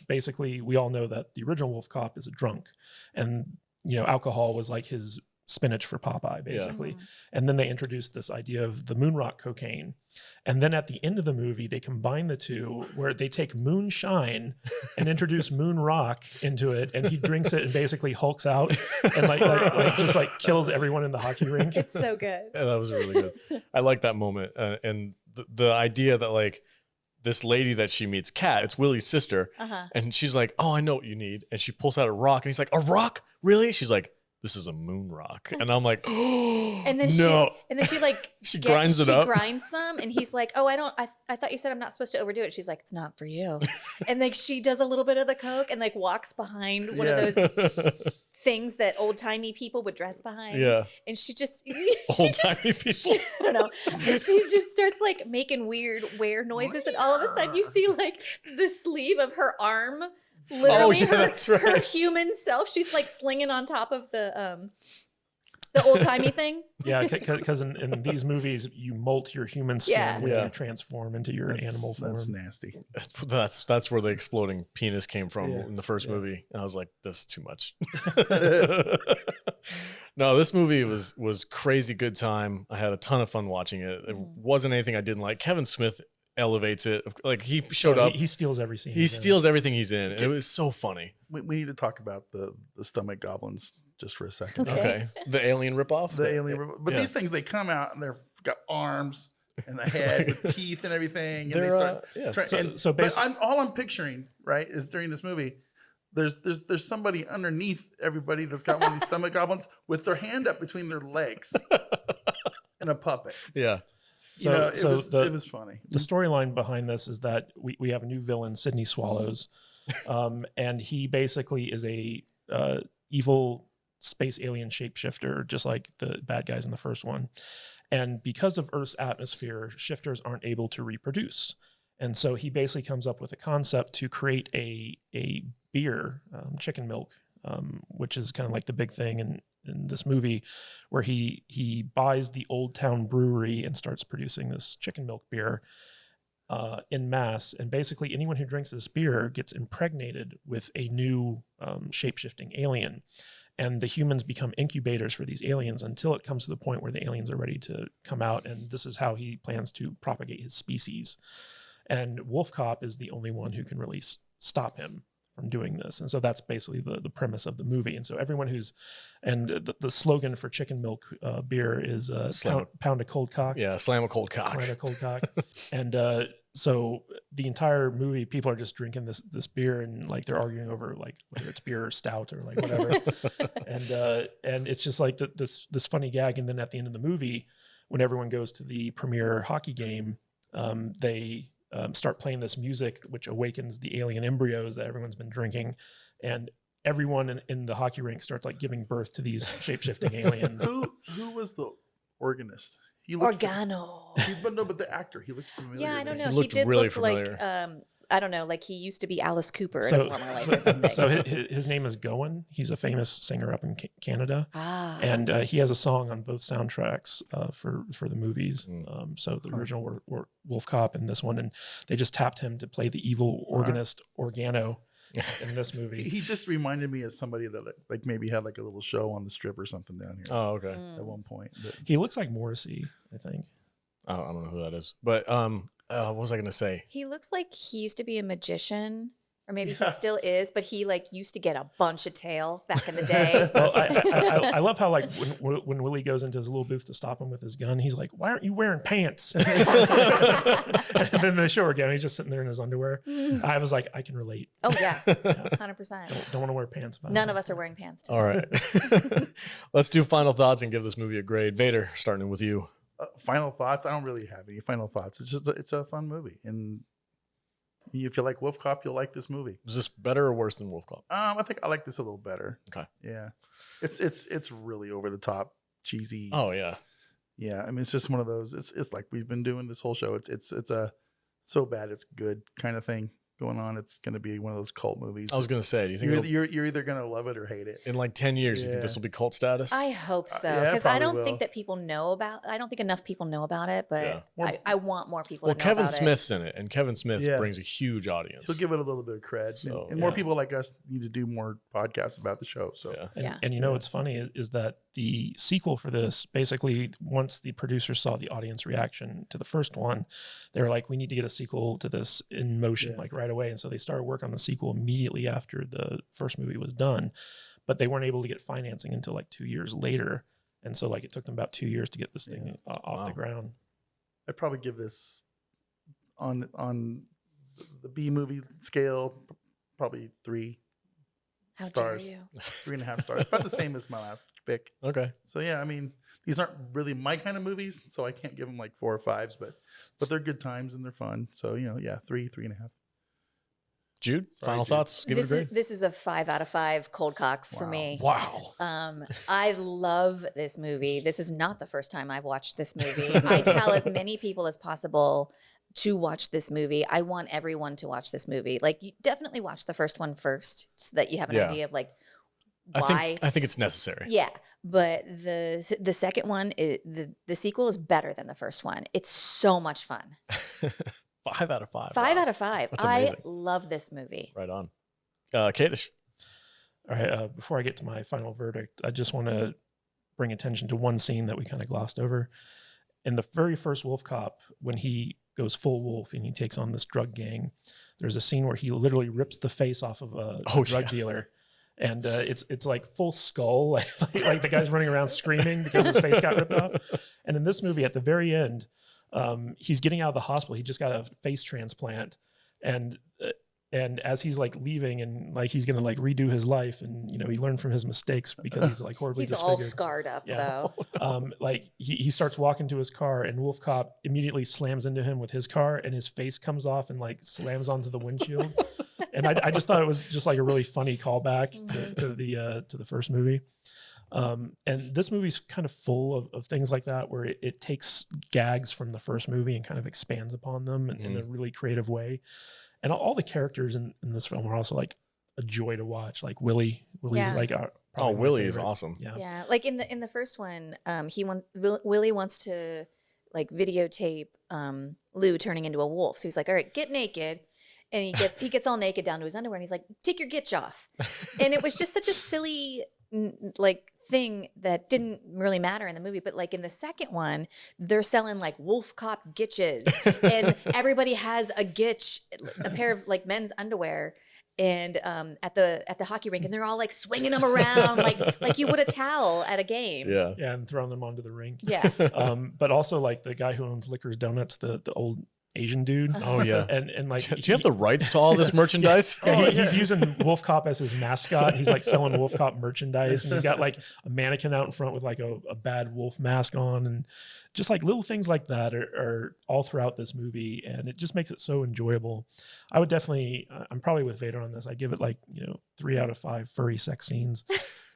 basically we all know that the original Wolf Cop is a drunk, and you know alcohol was like his spinach for Popeye, basically. And then they introduced this idea of the moon rock cocaine. And then at the end of the movie, they combine the two where they take moonshine and introduce moon rock into it. And he drinks it and basically hulks out and just kills everyone in the hockey rink. It's so good. Yeah, that was really good. I like that moment. And the idea that like this lady that she meets, Kat, it's Willie's sister. And she's like, oh, I know what you need. And she pulls out a rock and he's like, a rock? Really? She's like, this is a moon rock. And I'm like, oh, and then no. she like she grinds it up. She grinds some and he's like, oh, I thought you said I'm not supposed to overdo it. She's like, it's not for you. And like she does a little bit of the coke and like walks behind one of those things that old timey people would dress behind. Yeah. And she just old timey people. I don't know. And she just starts like making weird wear noises, and all of a sudden you see like the sleeve of her arm. Literally, her human self. She's like slinging on top of the old timey thing. Yeah, because in these movies, you molt your human skin when you transform into your animal form. That's nasty. That's where the exploding penis came from in the first movie. And I was like, this is too much. No, this movie was crazy good time. I had a ton of fun watching it. It wasn't anything I didn't like. Kevin Smith elevates it. Like he showed up. He steals every scene. He steals everything he's in. And it was so funny. We need to talk about the stomach goblins just for a second. Okay. The alien ripoff? The alien ripoff. But these things, they come out and they've got arms and a head with teeth and everything. And they start so basically, all I'm picturing, right, is during this movie, there's somebody underneath everybody that's got one of these stomach goblins with their hand up between their legs and a puppet. Yeah. So, it was funny. The storyline behind this is that we have a new villain, Sydney Swallows, and he basically is a evil space alien shapeshifter, just like the bad guys in the first one. And because of Earth's atmosphere, shifters aren't able to reproduce. And so he basically comes up with a concept to create a beer, chicken milk, which is kind of like the big thing in this movie, where he buys the Old Town Brewery and starts producing this chicken milk beer in mass. And basically anyone who drinks this beer gets impregnated with a new shape-shifting alien. And the humans become incubators for these aliens until it comes to the point where the aliens are ready to come out. And this is how he plans to propagate his species. And Wolfcop is the only one who can really stop him from doing this. And so that's basically the premise of the movie. And so everyone the slogan for chicken milk beer is pound a cold cock. Yeah, slam a cold cock. Slam a cold cock. And so the entire movie, people are just drinking this beer and like they're arguing over like whether it's beer or stout or like whatever. And it's just like this funny gag. And then at the end of the movie, when everyone goes to the premiere hockey game, they start playing this music, which awakens the alien embryos that everyone's been drinking. And everyone in the hockey rink starts like giving birth to these shape-shifting aliens. Who was the organist? Organo. But the actor, he looked familiar. Yeah, I don't know. He did really look familiar. like, I don't know, like he used to be Alice Cooper in a former life or something. So his name is Gowan. He's a famous singer up in Canada. And he has a song on both soundtracks for the movies. So the original were Wolfcop and this one. And they just tapped him to play the evil organist Organo in this movie. He just reminded me of somebody that like maybe had like a little show on the Strip or something down here. Oh, okay. At one point. But he looks like Morrissey, I think. I don't know who that is. But what was I going to say? He looks like he used to be a magician, or maybe he still is, but he like used to get a bunch of tail back in the day. Well, I love how like when Willie goes into his little booth to stop him with his gun, he's like, "Why aren't you wearing pants?" And then they show again, he's just sitting there in his underwear. I was like, I can relate. Oh yeah, 100%. Don't want to wear pants. None of us are wearing pants today. All right. Let's do final thoughts and give this movie a grade. Vader, starting with you. Final thoughts? I don't really have any final thoughts. It's a fun movie, and if you like Wolfcop, you'll like this movie. Is this better or worse than Wolfcop? I think I like this a little better. Okay. Yeah, it's really over the top, cheesy. Oh yeah. Yeah, I mean it's just one of those. It's like we've been doing this whole show. It's a so bad it's good kind of thing going on. It's going to be one of those cult movies. I was going to say, do you think you're either going to love it or hate it? In like 10 years, you think this will be cult status? I hope so, yeah, because I don't will. think that people know about. I don't think enough people know about it, but Yeah. I want more people. Well, to know Kevin about Smith's in it, and Kevin Smith brings a huge audience. He'll give it a little bit of cred, So, and more people like us need to do more podcasts about the show. So And you know what's funny is that the sequel for this, basically, once the producers saw the audience reaction to the first one, they were like, we need to get a sequel to this in motion, like right away. And so they started work on the sequel immediately after the first movie was done, but they weren't able to get financing until like 2 years later. And so like it took them about 2 years to get this thing off the ground. I'd probably give this on the B-movie scale, probably 3 How stars. dare you? 3.5 stars. About the same as my last pick. Okay. So yeah, I mean, these aren't really my kind of movies, so I can't give them like 4 or 5s, but they're good times and they're fun. So, you know, yeah, 3.5. Jude, final Jude. thoughts? Give it a grade. This is a 5 out of 5 cold cocks for me. Wow. I love this movie. This is not the first time I've watched this movie. I tell as many people as possible to watch this movie. I want everyone to watch this movie. Like, you definitely watch the first one first so that you have an idea of like why. I think it's necessary. Yeah, but the second one, the sequel is better than the first one. It's so much fun. 5 out of 5. 5 out of 5. That's I amazing. love this movie. Right on. Kadish. All right. Before I get to my final verdict, I just want to bring attention to one scene that we kind of glossed over. In the very first Wolf Cop, when he goes full wolf and he takes on this drug gang, there's a scene where he literally rips the face off of a drug dealer. And it's like full skull, like the guy's running around screaming because his face got ripped off. And in this movie, at the very end, he's getting out of the hospital. He just got a face transplant, and as he's like leaving and like he's gonna like redo his life, and you know he learned from his mistakes because he's like horribly He's disfigured. all scarred up though. Like he starts walking to his car, and Wolf Cop immediately slams into him with his car, and his face comes off and like slams onto the windshield. And I just thought it was just like a really funny callback to the first movie. And this movie's kind of full of things like that, where it takes gags from the first movie and kind of expands upon them in a really creative way. And all the characters in this film are also like a joy to watch. Like Willie's like Willie is awesome. Yeah, like in the first one, Willie wants to like videotape Lou turning into a wolf. So he's like, all right, get naked. And he gets all naked down to his underwear, and he's like, take your gitch off. And it was just such a silly like thing that didn't really matter in the movie. But like in the second one, they're selling like Wolf Cop gitches, and everybody has a gitch, a pair of like men's underwear, and at the hockey rink, and they're all like swinging them around like you would a towel at a game. Yeah, and throwing them onto the rink. Yeah. But also like the guy who owns Liquor's Donuts, the old Asian dude. Oh yeah. And like, do you have the rights to all this merchandise? He's using Wolf Cop as his mascot. He's like selling Wolf Cop merchandise, and he's got like a mannequin out in front with like a bad wolf mask on, and just like little things like that are all throughout this movie, and it just makes it so enjoyable. I would definitely, I'm probably with Vader on this. I give it like 3 out of 5 furry sex scenes.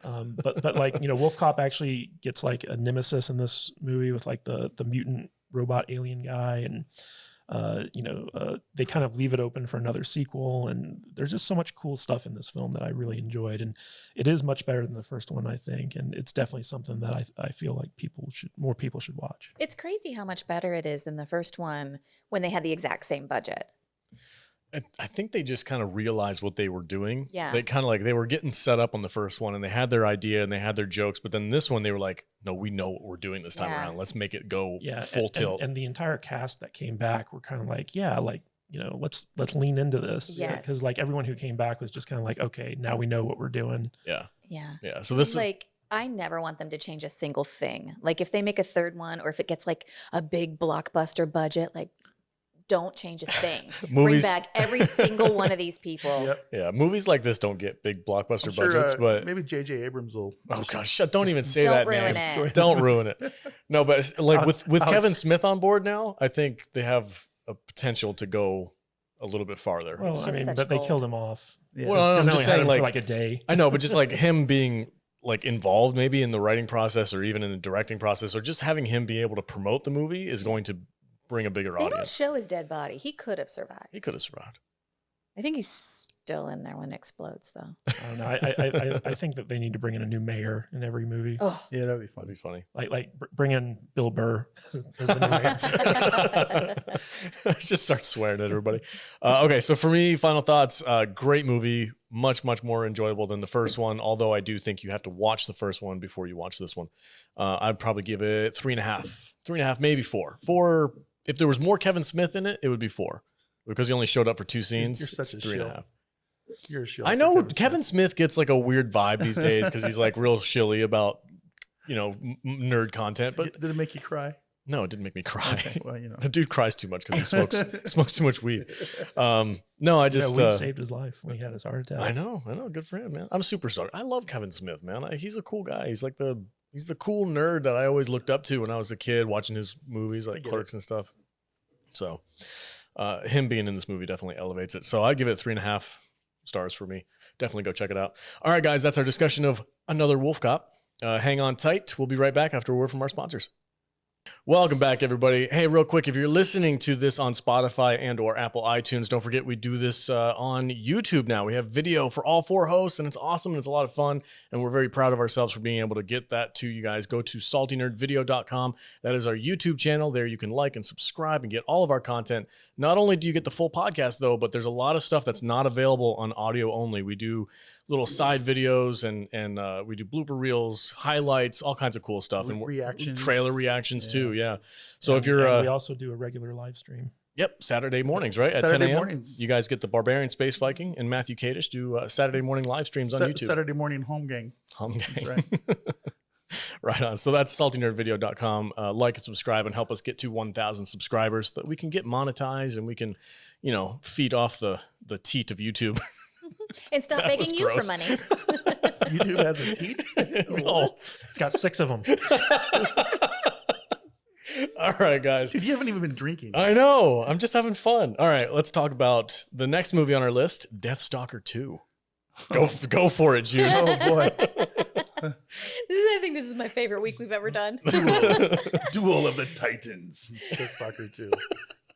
But like Wolf Cop actually gets like a nemesis in this movie with like the mutant robot alien guy, and they kind of leave it open for another sequel, and there's just so much cool stuff in this film that I really enjoyed, and it is much better than the first one, I think, and it's definitely something that I feel like more people should watch. It's crazy how much better it is than the first one when they had the exact same budget. I think they just kind of realized what they were doing. Yeah. They kind of like, they were getting set up on the first one, and they had their idea and they had their jokes, but then this one they were like, no, we know what we're doing this time around. Let's make it go full tilt. And the entire cast that came back were kind of like, let's lean into this. Yes. Because like everyone who came back was just kind of like, okay, now we know what we're doing. Yeah. Yeah. Yeah. So this like, I never want them to change a single thing. Like if they make a third one, or if it gets like a big blockbuster budget, like don't change a thing. Bring back every single one of these people. Yep. Yeah, movies like this don't get big blockbuster budgets, but maybe J.J. Abrams will. Oh gosh, don't even say Don't that ruin name. it. Don't ruin it. No, but it's like with Kevin Smith on board now, I think they have a potential to go a little bit farther. Well, It's I just mean, such but they gold. killed him off. Yeah. Well, I'm Because they just only had saying, him like for like a day. I know, but just like him being like involved maybe in the writing process or even in the directing process, or just having him be able to promote the movie is going to bring a bigger They don't audience. show his dead body. He could have survived. He could have survived. I think he's still in there when it explodes, though. I don't know. I think that they need to bring in a new mayor in every movie. Oh, Yeah, that'd be fun. That'd be funny. Bring in Bill Burr as the new mayor. Just start swearing at everybody. Okay, so for me, final thoughts. Great movie, much more enjoyable than the first one. Although I do think you have to watch the first one before you watch this one. I'd probably give it 3.5, maybe 4. 4. If there was more Kevin Smith in it, it would be 4 because he only showed up for 2 scenes. You're such a 3.5. You're a shill I for know Kevin Smith gets like a weird vibe these days because he's like real shilly about nerd content. But did it make you cry? no, it didn't make me cry. Okay, well, The dude cries too much because he smokes too much weed. No, I just we saved his life when he had his heart attack. I know. Good for him, man. I'm super stoked. I love Kevin Smith, man. He's a cool guy. He's like he's the cool nerd that I always looked up to when I was a kid watching his movies like Clerks and stuff. So him being in this movie definitely elevates it. So I give it 3.5 stars for me. Definitely go check it out. All right, guys, that's our discussion of Another Wolfcop. Hang on tight. We'll be right back after a word from our sponsors. Welcome back, everybody. Hey, real quick, if you're listening to this on Spotify and or Apple iTunes, don't forget we do this on YouTube now. We have video for all 4 hosts, and it's awesome, and it's a lot of fun, and we're very proud of ourselves for being able to get that to you guys. Go to saltynerdvideo.com. That is our YouTube channel. There you can like and subscribe and get all of our content. Not only do you get the full podcast, though, but there's a lot of stuff that's not available on audio only. We do little side videos and we do blooper reels, highlights, all kinds of cool stuff, and reactions, trailer reactions too. Yeah. So if you're, we also do a regular live stream. Yep, Saturday mornings, right at Saturday 10 a.m. mornings. You guys get the Barbarian Space Viking and Matthew Kadish do Saturday morning live streams on YouTube. Saturday morning home gang. Home gang. Right. Right on. So that's saltynerdvideo.com. Like and subscribe and help us get to 1,000 subscribers so that we can get monetized and we can, feed off the teat of YouTube. and stop That begging was you for gross. money. YouTube has a teeth. Oh. It's got 6 of them. All right, guys. Dude, you haven't even been drinking. I know. I'm just having fun. All right, let's talk about the next movie on our list, Deathstalker 2. Go for it, Jude. Oh boy. I think this is my favorite week we've ever done. Duel of the Titans. Deathstalker 2.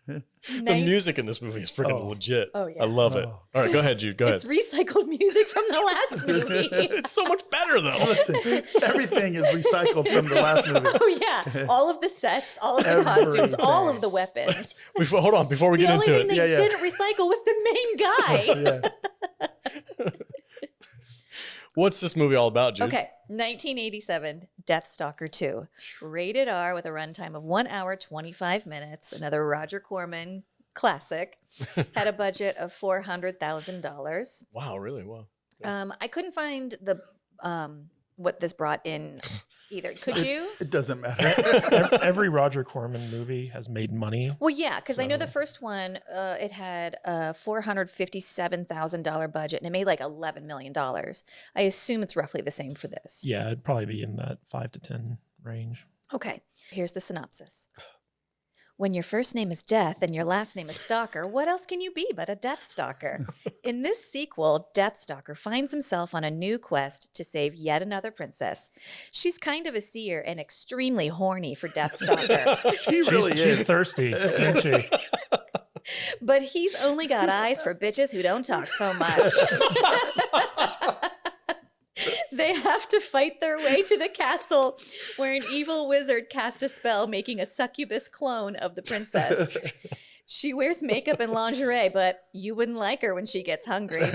The music in this movie is freaking legit. Oh, yeah. I love it. Oh. All right, go ahead, Jude. Go It's ahead. recycled music from the last movie. It's so much better, though. Listen, everything is recycled from the last movie. Oh yeah, all of the sets, all of the costumes, all of the weapons. Hold on, before we The get only into thing it. they didn't recycle was the main guy. Yeah. What's this movie all about, Jude? Okay, 1987, Deathstalker 2, rated R with a runtime of 1 hour 25 minutes. Another Roger Corman classic. Had a budget of $400,000. Wow, really? Wow. I couldn't find the what this brought in either. Could you? It doesn't matter. Every Roger Corman movie has made money. Well, yeah, because I know the first one, it had a $457,000 budget and it made like $11 million. I assume it's roughly the same for this. Yeah, it'd probably be in that 5 to 10 range. Okay, here's the synopsis. When your first name is Death and your last name is Stalker, what else can you be but a Death Stalker? In this sequel, Deathstalker finds himself on a new quest to save yet another princess. She's kind of a seer and extremely horny for Deathstalker. She really She's is. thirsty, isn't she? But he's only got eyes for bitches who don't talk so much. They have to fight their way to the castle where an evil wizard cast a spell making a succubus clone of the princess. She wears makeup and lingerie, but you wouldn't like her when she gets hungry.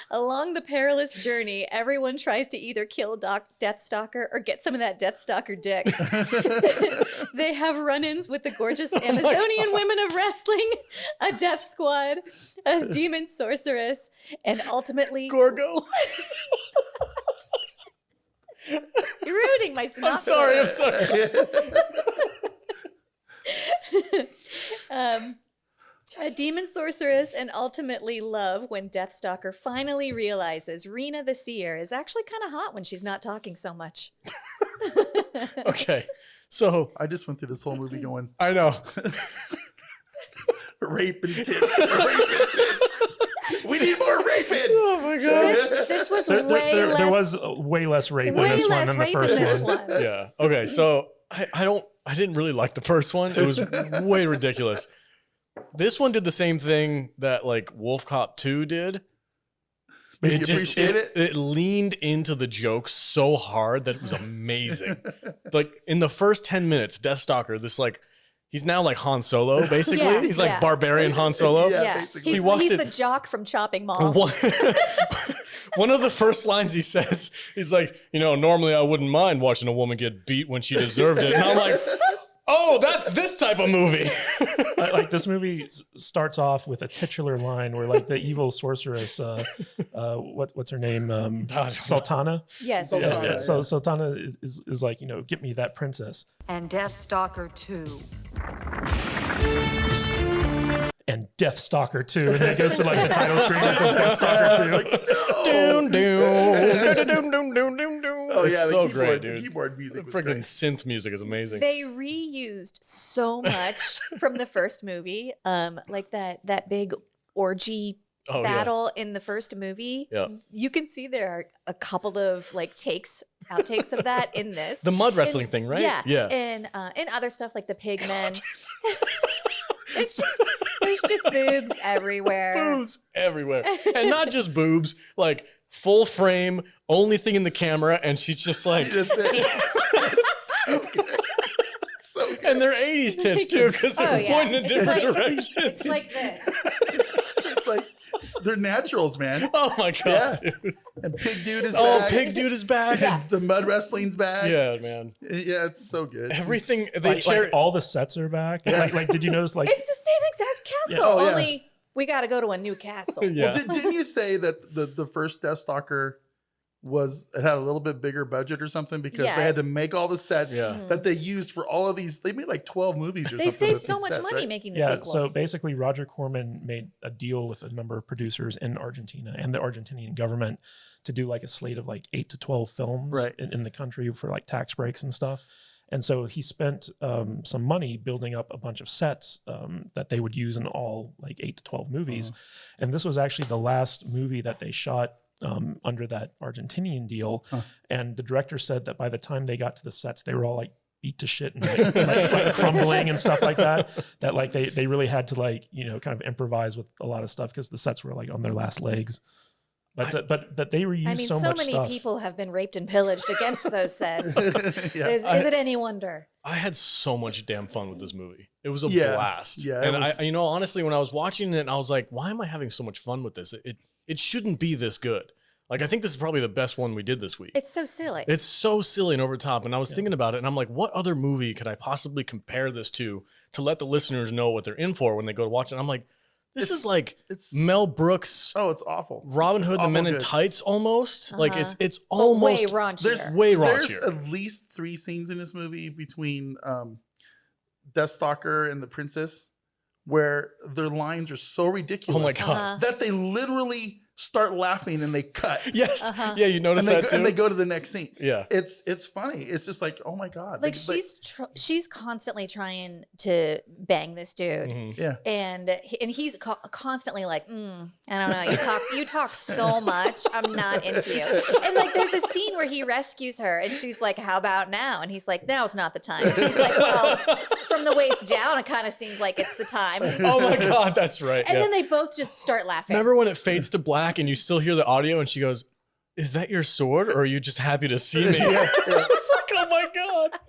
Along the perilous journey, everyone tries to either kill Deathstalker or get some of that Deathstalker dick. They have run-ins with the gorgeous Amazonian women of wrestling, a death squad, a demon sorceress, and ultimately... Gorgo. You're ruining my synopsis. I'm sorry. A demon sorceress and ultimately love when Deathstalker finally realizes Rena the Seer is actually kind of hot when she's not talking so much. Okay. So I just went through this whole movie going, I know. rape and tits. Rape and tits. We need more raping. Oh my god. This was There way was way less rape in way this one less than the rape in first this one. one. Yeah. Okay. So I didn't really like the first one. It was way ridiculous. This one did the same thing that like Wolf Cop 2 did. Make you appreciate it. It leaned into the joke so hard that it was amazing. Like in the first 10 minutes, Deathstalker, this like, he's now like Han Solo, basically. Yeah, he's like yeah. barbarian Han Solo. Yeah. He's, He walks he's in- the jock from Chopping Mall. One of the first lines he says, he's like, you know, normally I wouldn't mind watching a woman get beat when she deserved it. And I'm like, oh, that's this type of movie. Like this movie starts off with a titular line where like the evil sorceress, what's her name, Sultana. Yes. Sultana. Yeah. So Sultana is like, you know, get me that princess. And Deathstalker 2. And Deathstalker 2, and then it goes to like the title screen that says Deathstalker 2. Doom, doom, doom, doom, doom, doom, doom. Oh It's yeah, so the great, keyboard, dude. The keyboard music The was freaking great. synth music is amazing. They reused so much from the first movie, like that big orgy Oh, yeah. battle in the first movie. Yeah. You can see there are a couple of like outtakes of that in this. The mud wrestling thing, right? Yeah, Yeah. and other stuff like the pigmen. There's just boobs everywhere. Boobs everywhere. And not just boobs, like full frame, only thing in the camera, and she's just like, That's it. So good. So good. and they're 80s tits too, because they're Oh, yeah. pointing in It's different like- directions. It's like this. It's like they're naturals, man. Oh my God, dude. And Pig Dude is Oh, back. Pig Dude is back. Yeah. The mud wrestling's back. Yeah, man. Yeah, it's so good. Everything they Like all the sets are back. Like did you notice like It's the same exact castle, Oh, yeah. only we got to go to a new castle. Yeah. Well, didn't you say that the first Deathstalker it had a little bit bigger budget or something because Yeah. they had to make all the sets Yeah. that they used for all of these? They made like 12 movies or They something. saved with so these much sets, money right? making the yeah, sequel. so basically Roger Corman made a deal with a number of producers in Argentina and the Argentinian government to do like a slate of like 8 to 12 films Right. in the country for like tax breaks and stuff. And so he spent some money building up a bunch of sets that they would use in all like 8 to 12 movies. And this was actually the last movie that they shot under that Argentinian deal. And the director said that by the time they got to the sets, they were all like beat to shit and like crumbling and stuff like that. That like they really had to like, you know, kind of improvise with a lot of stuff because the sets were like on their last legs. But that they reused I mean, so so much many stuff. people have been raped and pillaged against those sets. Yeah. Is it any wonder? I had so much damn fun with this movie. It was a Yeah. blast. Yeah, it And was- I, you know, honestly, when I was watching it, I was like, why am I having so much fun with this? It shouldn't be this good. Like, I think this is probably the best one we did this week. It's so silly. It's so silly and over the top. And I was thinking about it, and I'm like, what other movie could I possibly compare this to let the listeners know what they're in for when they go to watch it? And I'm like, this is like it's Mel Brooks, oh, it's awful. Robin It's Hood, and the awful Men in good. Tights almost. Like, it's But almost way raunchier. There's way There's raunchier. at least 3 scenes in this movie between Deathstalker and the princess where their lines are so ridiculous Oh my God. Uh-huh. that they literally start laughing and they cut. Yes. Uh-huh. Yeah, you noticed and, that too? and they go to the next scene. Yeah. It's funny. It's just like, oh my God. Like They- she's constantly trying to bang this dude. Mhm. yeah. And he's constantly like, I don't know. You talk so much. I'm not into you. And like, there's a scene where he rescues her, and she's like, "How about now?" And he's like, "Now's not the time." And she's like, "Well, from the waist down, it kind of seems like it's the time." Oh my God, that's right. And yeah. then they both just start laughing. Remember when it fades to black and you still hear the audio and she goes, "Is that your sword or are you just happy to see me?" It's like, oh my God.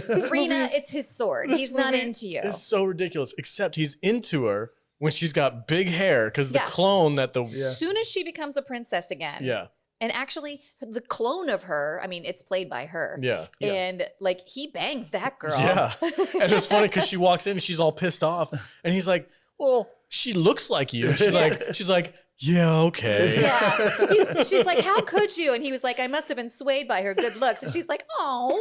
This Rena, movie is- it's his sword. this He's not movie into you. It's so ridiculous, except he's into her when she's got big hair because the Yeah. clone that the. Yeah. As soon as she becomes a princess again. Yeah. And actually, the clone of her, I mean, it's played by her. Yeah. And like, he bangs that girl. Yeah. And it's funny because she walks in and she's all pissed off. And he's like, "Well, she looks like you." She's like, "Yeah, okay." Yeah. She's like, "How could you?" And he was like, "I must have been swayed by her good looks." And she's like, "Oh,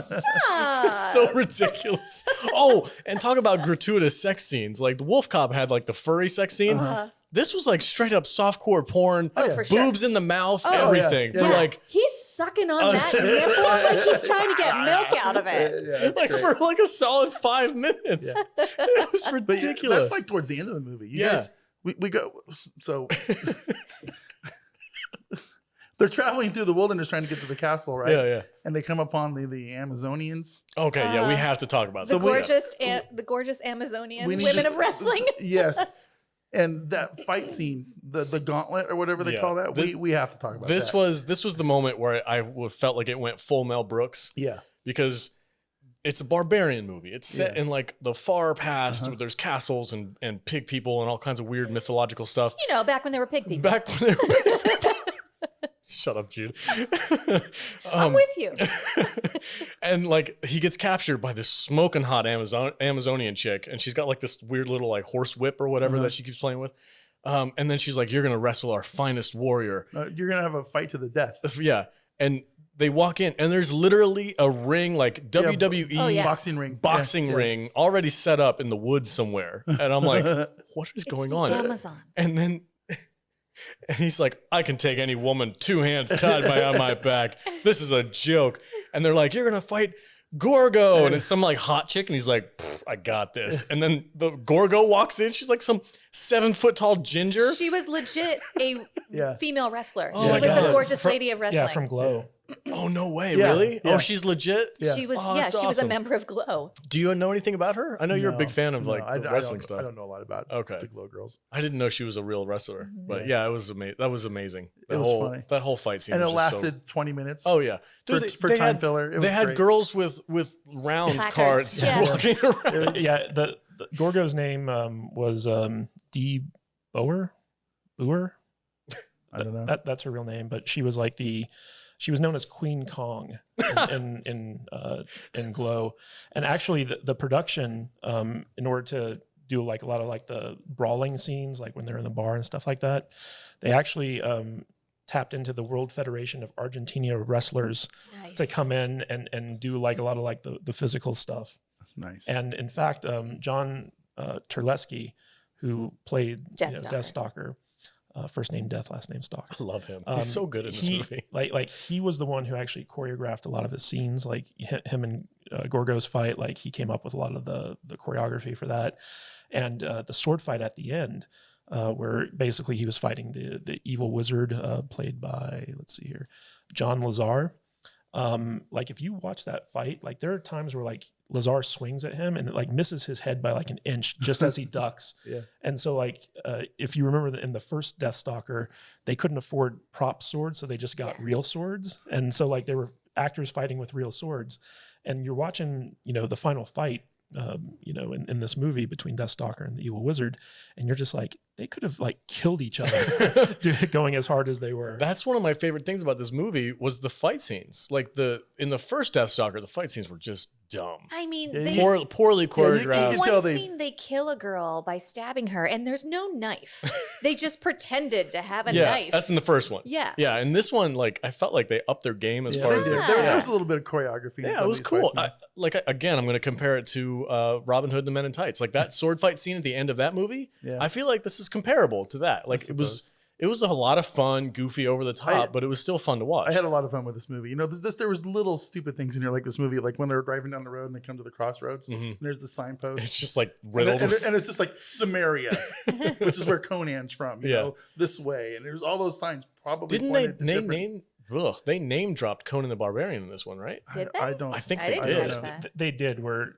stop." It's so ridiculous. Oh, and talk about gratuitous sex scenes. Like the Wolf Cop had like the furry sex scene. This was like straight up softcore porn. Oh, for sure. Boobs in the mouth, Oh, yeah. everything. Yeah. For Yeah. like He's sucking on that nipple like he's trying to get milk out of it. Yeah, it's like great. for like a solid 5 minutes. It was But ridiculous. that's like towards the end of the movie. You Yeah. guys, we go so They're traveling through the wilderness trying to get to the castle, right? Yeah, yeah. And they come upon the Amazonians. Okay, yeah, we have to talk about The that. gorgeous Amazonian We need women to- of wrestling. Yes. And that fight scene, the gauntlet or whatever they Yeah. call that, we have to talk about This that. was the moment where I felt like it went full Mel Brooks. Yeah. Because it's a barbarian movie. It's set Yeah. in like the far past where there's castles and pig people and all kinds of weird mythological stuff. You know, back when there were pig people. Back when they were Shut up, Jude. I'm with you. And like he gets captured by this smoking hot Amazonian chick, and she's got like this weird little like horse whip or whatever that she keeps playing with. And then she's like, "You're gonna wrestle our finest warrior." You're going to have a fight to the death. Yeah, and they walk in, and there's literally a ring, like WWE Oh, yeah. Boxing ring. boxing Yeah. ring already set up in the woods somewhere. And I'm like, what is It's going the on? Amazon. And then and he's like, I can take any woman 2 hands tied behind my back. This is a joke. And they're like, you're going to fight Gorgo. And it's some like hot chick. And he's like, I got this. And then the Gorgo walks in. She's like some 7 foot tall ginger. She was legit a Yeah. female wrestler. Oh she my was God. the gorgeous lady of wrestling. Yeah, from Glow. Oh, no way. Yeah, Really? yeah. Oh, she's legit? Yeah. She was, Oh, yeah, that's she was a awesome. member of Glow. Do you know anything about her? I know you're a big fan of like I the wrestling don't, stuff. I don't know a lot about Okay. the Glow Girls. I didn't know she was a real wrestler, but yeah, it was amazing. That was amazing. It was funny. That whole fight scene, And it was just lasted 20 minutes. Oh yeah, Dude, for they time had, filler. It they was had great. girls with round Placards, cards yeah. walking around. Yeah, the Gorgo's name was Dee Boer. Boer. I don't know. That's her real name, but she was like she was known as Queen Kong in Glow, and actually the production in order to do like a lot of like the brawling scenes, like when they're in the bar and stuff like that, they actually tapped into the World Federation of Argentina Wrestlers Nice. to come in and do like a lot of like the physical stuff. Nice. And in fact, John Terlesky, who played Deathstalker, first name Death, last name Stalker. I love him. He's so good in this movie. Like he was the one who actually choreographed a lot of his scenes. Like him and Gorgo's fight. Like he came up with a lot of the choreography for that, and the sword fight at the end, where basically he was fighting the evil wizard, played by John Lazar. Like if you watch that fight, like there are times where like Lazar swings at him and it like misses his head by like an inch just as he ducks. Yeah. And so like if you remember in the first Deathstalker, they couldn't afford prop swords, so they just got real swords. And so like they were actors fighting with real swords. And you're watching, the final fight, in this movie between Deathstalker and the evil wizard, and you're just like, they could have like killed each other going as hard as they were. That's one of my favorite things about this movie was the fight scenes. Like in the first Deathstalker, the fight scenes were just dumb. I mean, Yeah, they, Poorly choreographed. can one tell they- scene they kill a girl by stabbing her, and there's no knife. They just pretended to have a yeah, knife. that's in the first one. Yeah. Yeah, and this one, like, I felt like they upped their game as Yeah, far they as did. their. There was a little bit of choreography. in Yeah, some it of was these cool. fight scenes. Again, I'm going to compare it to Robin Hood and the Men in Tights. Like that sword fight scene at the end of that movie. Yeah. I feel like this is comparable to that. Like it was a lot of fun, goofy, over the top, but it was still fun to watch. I had a lot of fun with this movie. There was little stupid things in here, like this movie, like when they're driving down the road and they come to the crossroads, and there's the signpost. It's just like And, riddled. and it's just like Samaria, which is where Conan's from, you know, this way. And there's all those signs probably. Didn't they pointed to different- they name dropped Conan the Barbarian in this one, right? Did they? I don't. I think I they didn't did. catch that. They did, where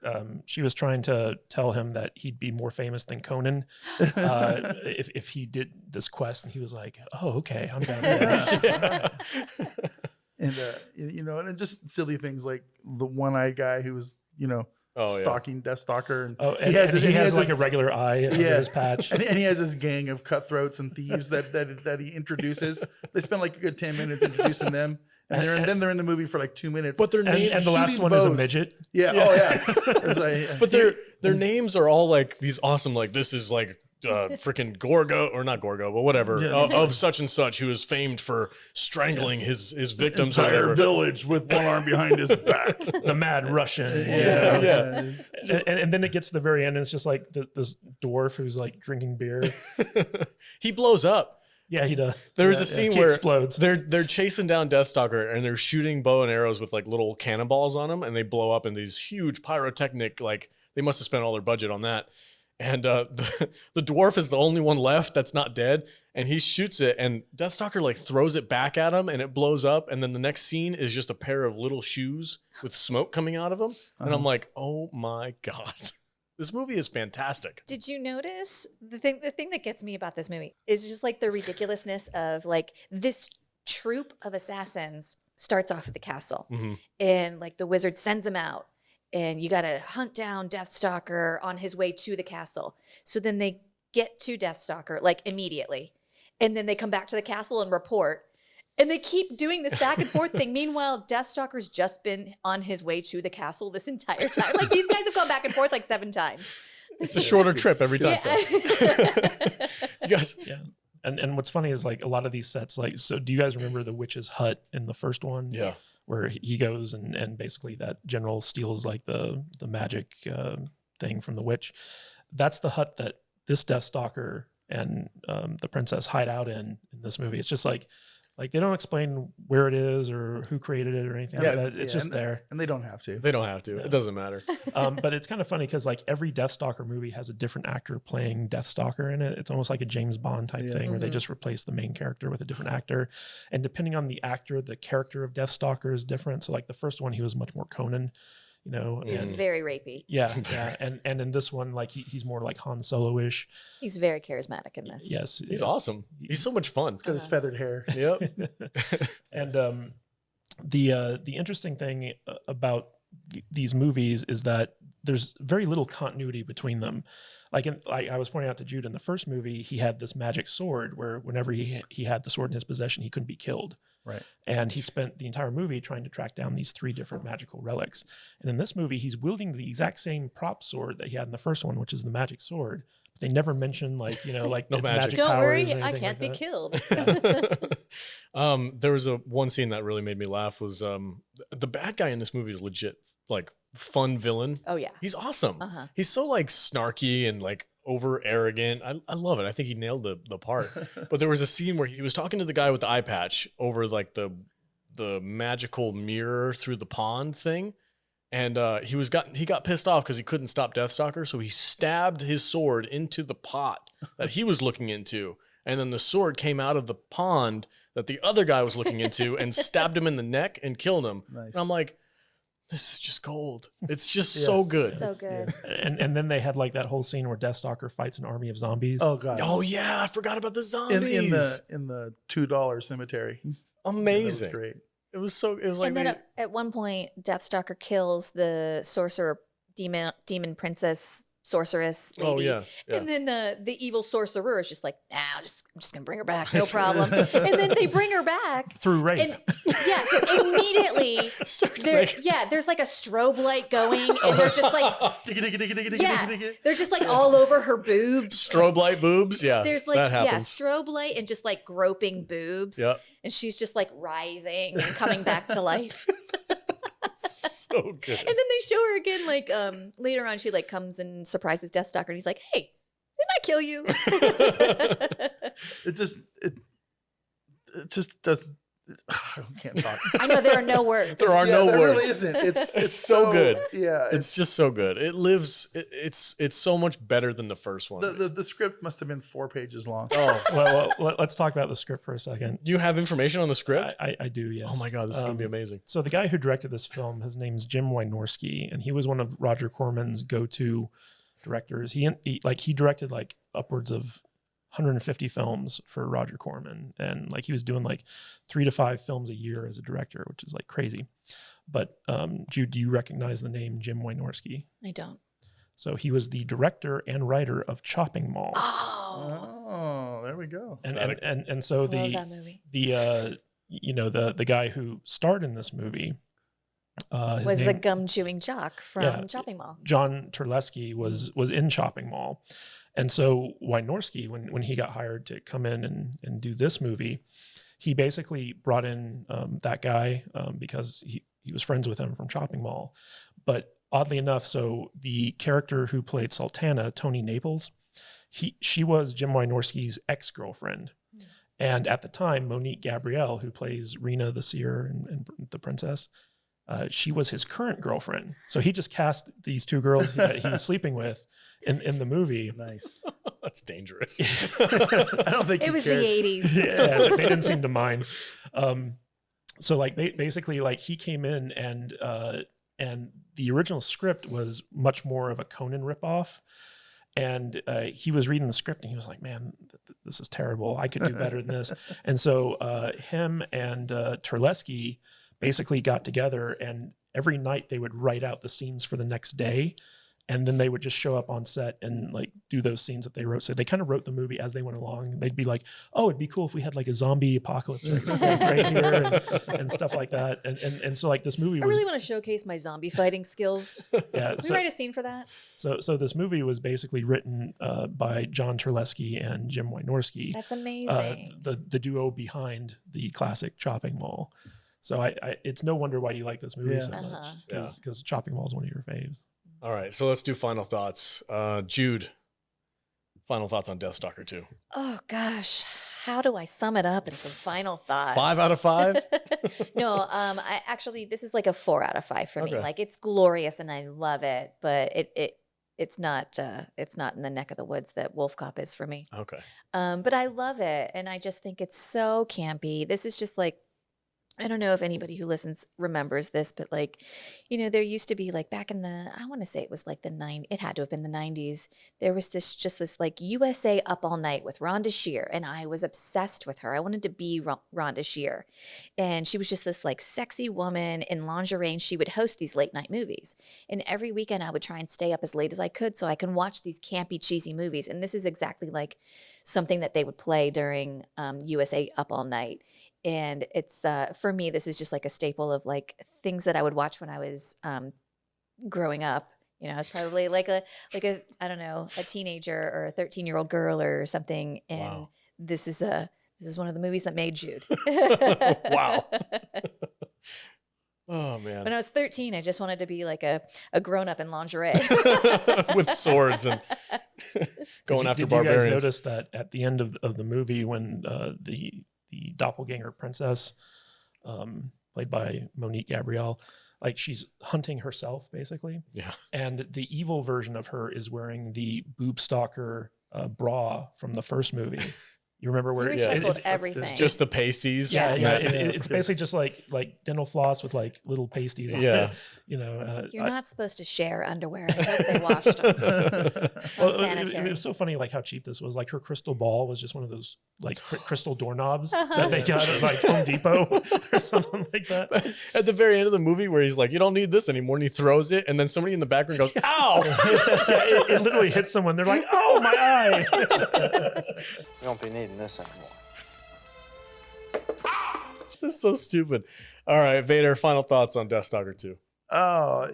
she was trying to tell him that he'd be more famous than Conan if he did this quest, and he was like, "Oh, okay, I'm down with that." And and just silly things like the one-eyed guy who was, stalking Deathstalker, and He has like a this- regular eye under his patch. and he has this gang of cutthroats and thieves that he introduces. They spend like a good 10 minutes introducing them, and then they're in the movie for like 2 minutes. But their And, names, and the last shooting one is a bows. midget. Yeah. Oh yeah. It's like- but their names are all like these awesome. Like this is like freaking Gorgo, or not Gorgo, but whatever, of such and such, who is famed for strangling his victims. Or entire whatever. village with one arm behind his back. The Mad Russian. Yeah. And then it gets to the very end, and it's just like this dwarf who's like drinking beer. He blows up. Yeah, he does. There was a scene He where explodes. they're chasing down Deathstalker and they're shooting bow and arrows with like little cannonballs on them, and they blow up in these huge pyrotechnic, like they must have spent all their budget on that. and the dwarf is the only one left that's not dead, and he shoots it, and Deathstalker like throws it back at him, and it blows up, and then the next scene is just a pair of little shoes with smoke coming out of them, and I'm like, oh my god, this movie is fantastic. Did you notice the thing that gets me about this movie is just like the ridiculousness of like this troop of assassins starts off at the castle, and like the wizard sends them out, and you got to hunt down Deathstalker on his way to the castle. So then they get to Deathstalker like immediately, and then they come back to the castle and report, and they keep doing this back and forth thing. Meanwhile, Deathstalker's just been on his way to the castle this entire time. Like these guys have gone back and forth like 7 times. It's a shorter trip every time. You guys, And what's funny is like a lot of these sets, like, so do you guys remember the witch's hut in the first one? Yes. Where he goes and basically that general steals like the magic thing from the witch. That's the hut that this Deathstalker and the princess hide out in this movie. It's just like they don't explain where it is or who created it or anything like that. It's just there. And they don't have to. they don't have to. It doesn't matter. But it's kind of funny because like every Deathstalker movie has a different actor playing Deathstalker in it. It's almost like a James Bond type thing where they just replace the main character with a different actor. And depending on the actor, the character of Deathstalker is different. So like the first one, he was much more Conan, you know. He's very rapey. Yeah. And in this one, like he's more like Han Solo-ish. He's very charismatic in this. Yes. He's awesome. He's so much fun. It's got his feathered hair. Yep. And the interesting thing about these movies is that there's very little continuity between them. Like I was pointing out to Jude, in the first movie, he had this magic sword where whenever he had the sword in his possession, he couldn't be killed. Right. And he spent the entire movie trying to track down these 3 different magical relics. And in this movie, he's wielding the exact same prop sword that he had in the first one, which is the magic sword. But they never mention like, you know, like No its magic. magic Don't powers worry, or I anything can't be like killed. There was one scene that really made me laugh was the bad guy in this movie is legit like fun villain. Oh yeah. He's awesome. Uh-huh. He's so like snarky and like over arrogant. I love it. I think he nailed the part. But there was a scene where he was talking to the guy with the eye patch over like the magical mirror through the pond thing. And he got pissed off because he couldn't stop Deathstalker, so he stabbed his sword into the pot that he was looking into, and then the sword came out of the pond that the other guy was looking into and stabbed him in the neck and killed him. Nice. And I'm like, this is just gold. It's just so good. So good. And then they had like that whole scene where Deathstalker fights an army of zombies. Oh god. Oh yeah, I forgot about the zombies. In the $2 cemetery. Amazing. That was great. It was like And then at one point, Deathstalker kills the sorcerer, demon princess, sorceress lady. Oh yeah. And then the evil sorcerer is just like, nah, I'm just gonna bring her back, no problem. And then they bring her back. Through rape. And yeah, immediately there's like a strobe light going, and they're just like, they're just like all over her boobs. Strobe light boobs. Yeah. There's like that happens. strobe light and just like groping boobs. Yep. And she's just like writhing and coming back to life. So good. And then they show her again, like later on, she like comes and surprises Deathstalker, and he's like, "Hey, didn't I kill you?" It just does. I can't talk. I know there are no words. There are no there words. really isn't. It's so good. Yeah, It's just so good. It lives. It's so much better than the first one. the script must have been 4 pages long. Oh, well, let's talk about the script for a second. you have information on the script? I do, yes. Oh my god, this is gonna be amazing. So the guy who directed this film, his name's Jim Wynorski, and he was one of Roger Corman's go-to directors. He directed like upwards of 150 films for Roger Corman, and like he was doing like 3 to 5 films a year as a director, which is like crazy. But Jude, do you recognize the name Jim Wynorski? I don't. So he was the director and writer of Chopping Mall. Oh, there we go. And so Love that movie. the guy who starred in this movie Was the gum chewing jock from Chopping Mall. John Terlesky was in Chopping Mall. And so Wynorski, when he got hired to come in and do this movie, he basically brought in that guy because he was friends with him from Chopping Mall. But oddly enough, so the character who played Sultana, Tony Naples, she was Jim Wynorski's ex-girlfriend. And at the time, Monique Gabrielle, who plays Rena the Seer and the princess, she was his current girlfriend. So he just cast these two girls that he was sleeping with in the movie. Nice. That's dangerous. I don't think It he was cared. the 80s. Yeah, they didn't seem to mind. So like basically like he came in and the original script was much more of a Conan ripoff. And he was reading the script and he was like, man, this is terrible. I could do better than this. And so him and Terlesky basically got together, and every night they would write out the scenes for the next day. And then they would just show up on set and like do those scenes that they wrote. So they kind of wrote the movie as they went along. They'd be like, oh, it'd be cool if we had like a zombie apocalypse right here and stuff like that. And so like this movie I was, really want to showcase my zombie fighting skills. yeah. Can we write a scene for that? So this movie was basically written by John Terlesky and Jim Wynorski. That's amazing. The duo behind the classic Chopping Mall. So it's no wonder why you like this movie Yeah. so much, Uh-huh. because Chopping Mall is one of your faves. All right, so let's do final thoughts. Jude, final thoughts on Deathstalker 2. Oh gosh, how do I sum it up in some final thoughts? 5 out of 5? No, I actually this is like a 4 out of 5 for me. Okay. Like it's glorious and I love it, but it's not in the neck of the woods that Wolfcop is for me. Okay. But I love it, and I just think it's so campy. This is just like, I don't know if anybody who listens remembers this, but like, you know, there used to be like back in the, I want to say it was like it had to have been the 90s. There was this like USA Up All Night with Rhonda Shear, and I was obsessed with her. I wanted to be Rhonda Shear. And she was just this like sexy woman in lingerie, and she would host these late night movies. And every weekend I would try and stay up as late as I could so I can watch these campy, cheesy movies. And this is exactly like something that they would play during USA Up All Night. And it's, for me, this is just like a staple of like things that I would watch when I was growing up. You know, it's probably like a, I don't know, a teenager or a 13-year-old girl or something. And Wow. this is one of the movies that made Jude. Wow. Oh, man. When I was 13, I just wanted to be like a grown-up in lingerie. With swords and going after did barbarians. You guys notice that at the end of the movie when the doppelganger princess, played by Monique Gabrielle, like she's hunting herself basically. Yeah. And the evil version of her is wearing the boob stalker bra from the first movie. You remember where He recycled everything. It's just the pasties. yeah, from yeah, that- it's basically just like dental floss with like little pasties on Yeah. it. You know, You're not supposed to share underwear. I hope they washed them. It's well, unsanitary. it was so funny, like how cheap this was. Like her crystal ball was just one of those like crystal doorknobs that they got at like Home Depot or something like that. At the very end of the movie where he's like, you don't need this anymore, and he throws it, and then somebody in the background goes, ow! it literally hits someone. They're like, "Oh, my eye!" We won't be needing this anymore. This is so stupid. All right, Vader, final thoughts on Deathstalker 2. Oh,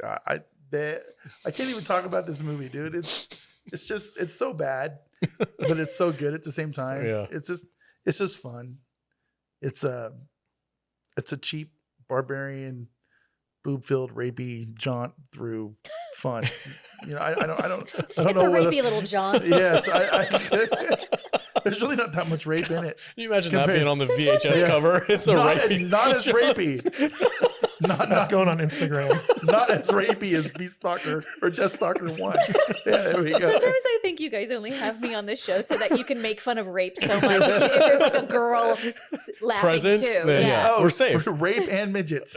God, I can't even talk about this movie, dude. It's so bad, but it's so good at the same time. Yeah. It's just fun. It's a cheap barbarian boob-filled rapey jaunt through fun. You know, I don't It's know a whether- rapey little John. Yes, there's really not that much rape in it. Can you imagine that being on the Sometimes- VHS Yeah. cover? It's a not, rapey. not as rapey. That's going on Instagram. Not as rapey as Beastalker or Deathstalker 1. Yeah, there we go. Sometimes I think you guys only have me on this show so that you can make fun of rape so much. If there's like a girl laughing Present, too. then Yeah. We're safe. Rape and midgets.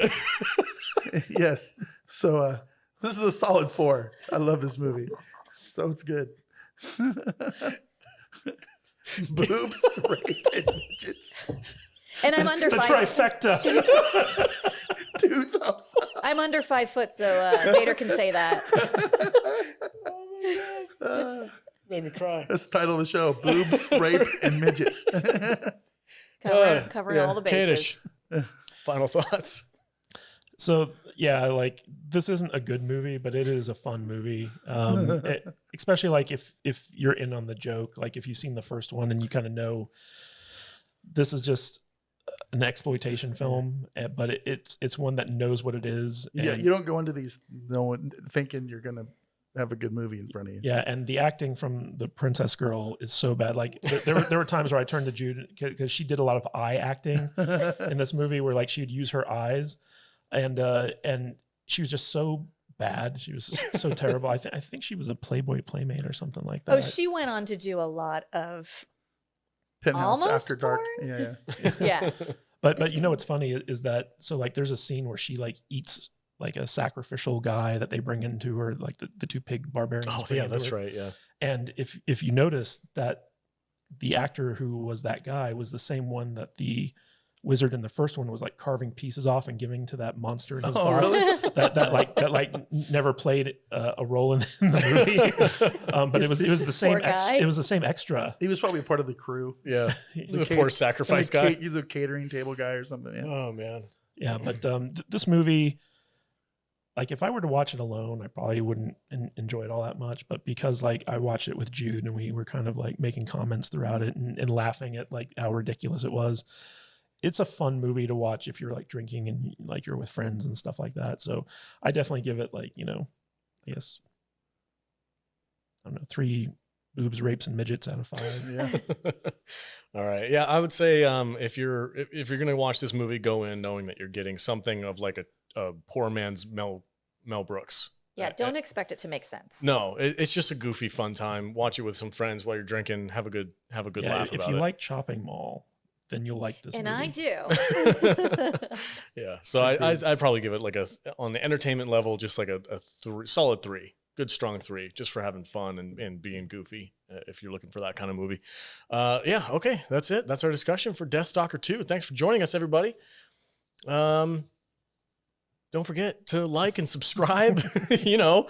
Yes. So this is a solid 4. I love this movie. So it's good. Boobs, rape, and midgets. And I'm under The 5. trifecta. 2 thumbs up. I'm under 5 foot, so Vader can say that. Made me cry. That's the title of the show. Boobs, rape, and midgets. Covering all the bases. Kadish, final thoughts. So yeah, like this isn't a good movie, but it is a fun movie. Especially like if you're in on the joke, like if you've seen the first one and you kind of know this is just an exploitation film, but it's one that knows what it is. Yeah, and- you don't go into these thinking you're gonna have a good movie in front of you. Yeah, and the acting from the princess girl is so bad. Like there were times where I turned to Jude because she did a lot of eye acting in this movie, where like she would use her eyes, and she was just so bad. She was so terrible. I think she was a Playboy playmate or something like that. Oh, she went on to do a lot of Penthouse almost After Dark. porn? Yeah. yeah. But you know what's funny is that, so like there's a scene where she like eats like a sacrificial guy that they bring into her, like the two pig barbarians. Oh bring yeah, into that's her. right. Yeah. And if you notice that the actor who was that guy was the same one that the wizard in the first one was like carving pieces off and giving to that monster in his box. Really? that never played a role in the movie. But it was the same it was the same extra. He was probably a part of the crew. Yeah. The ca- poor sacrifice guy. He's a catering table guy or something. Yeah. Oh man. Yeah, but this movie, like if I were to watch it alone, I probably wouldn't enjoy it all that much. But because like I watched it with Jude and we were kind of like making comments throughout it and laughing at like how ridiculous it was, it's a fun movie to watch if you're like drinking and like you're with friends and stuff like that. So I definitely give it like, you know, I guess, I don't know, 3 boobs, rapes, and midgets out of 5. Yeah. All right. Yeah, I would say if you're gonna watch this movie, go in knowing that you're getting something of like a poor man's Mel Brooks. Yeah, don't expect it to make sense. No, it's just a goofy, fun time. Watch it with some friends while you're drinking. Have a good laugh about it. If you like Chopping Mall, then you'll like this And movie. I do. Yeah. So I'd probably give it like on the entertainment level, just like a solid 3. Good strong 3, just for having fun and being goofy. If you're looking for that kind of movie. Yeah. Okay. That's it. That's our discussion for Deathstalker 2. Thanks for joining us, everybody. Don't forget to like and subscribe. you know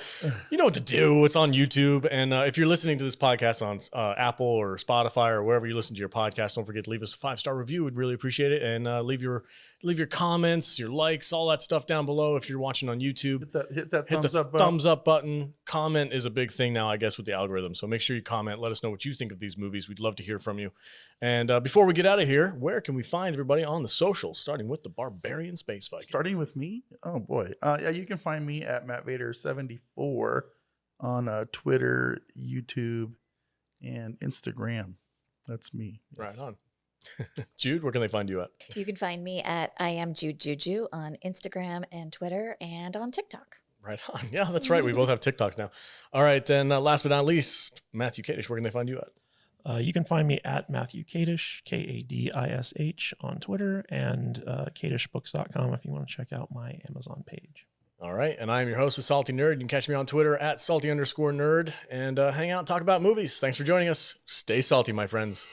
what to do. It's on YouTube. And if you're listening to this podcast on Apple or Spotify or wherever you listen to your podcast, don't forget to leave us a 5-star review. We'd really appreciate it. And leave your comments, your likes, all that stuff down below. If you're watching on YouTube, Hit that hit thumbs the up button. thumbs up button. Comment is a big thing now, I guess, with the algorithm. So make sure you comment. Let us know what you think of these movies. We'd love to hear from you. And before we get out of here, where can we find everybody on the socials, starting with the Barbarian Space Viking? Starting with me? Oh boy. Yeah, you can find me at Matt Vader 74 on Twitter, YouTube, and Instagram. That's me. Right on. Jude, where can they find you at? You can find me at I am Jude Juju on Instagram and Twitter and on TikTok. Right on. Yeah, that's right. We both have TikToks now. All right. And last but not least, Matthew Kadish, where can they find you at? You can find me at Matthew Kadish, Kadish on Twitter, and kadishbooks.com if you want to check out my Amazon page. All right. And I'm your host, the Salty Nerd. You can catch me on Twitter at salty_nerd and hang out and talk about movies. Thanks for joining us. Stay salty, my friends.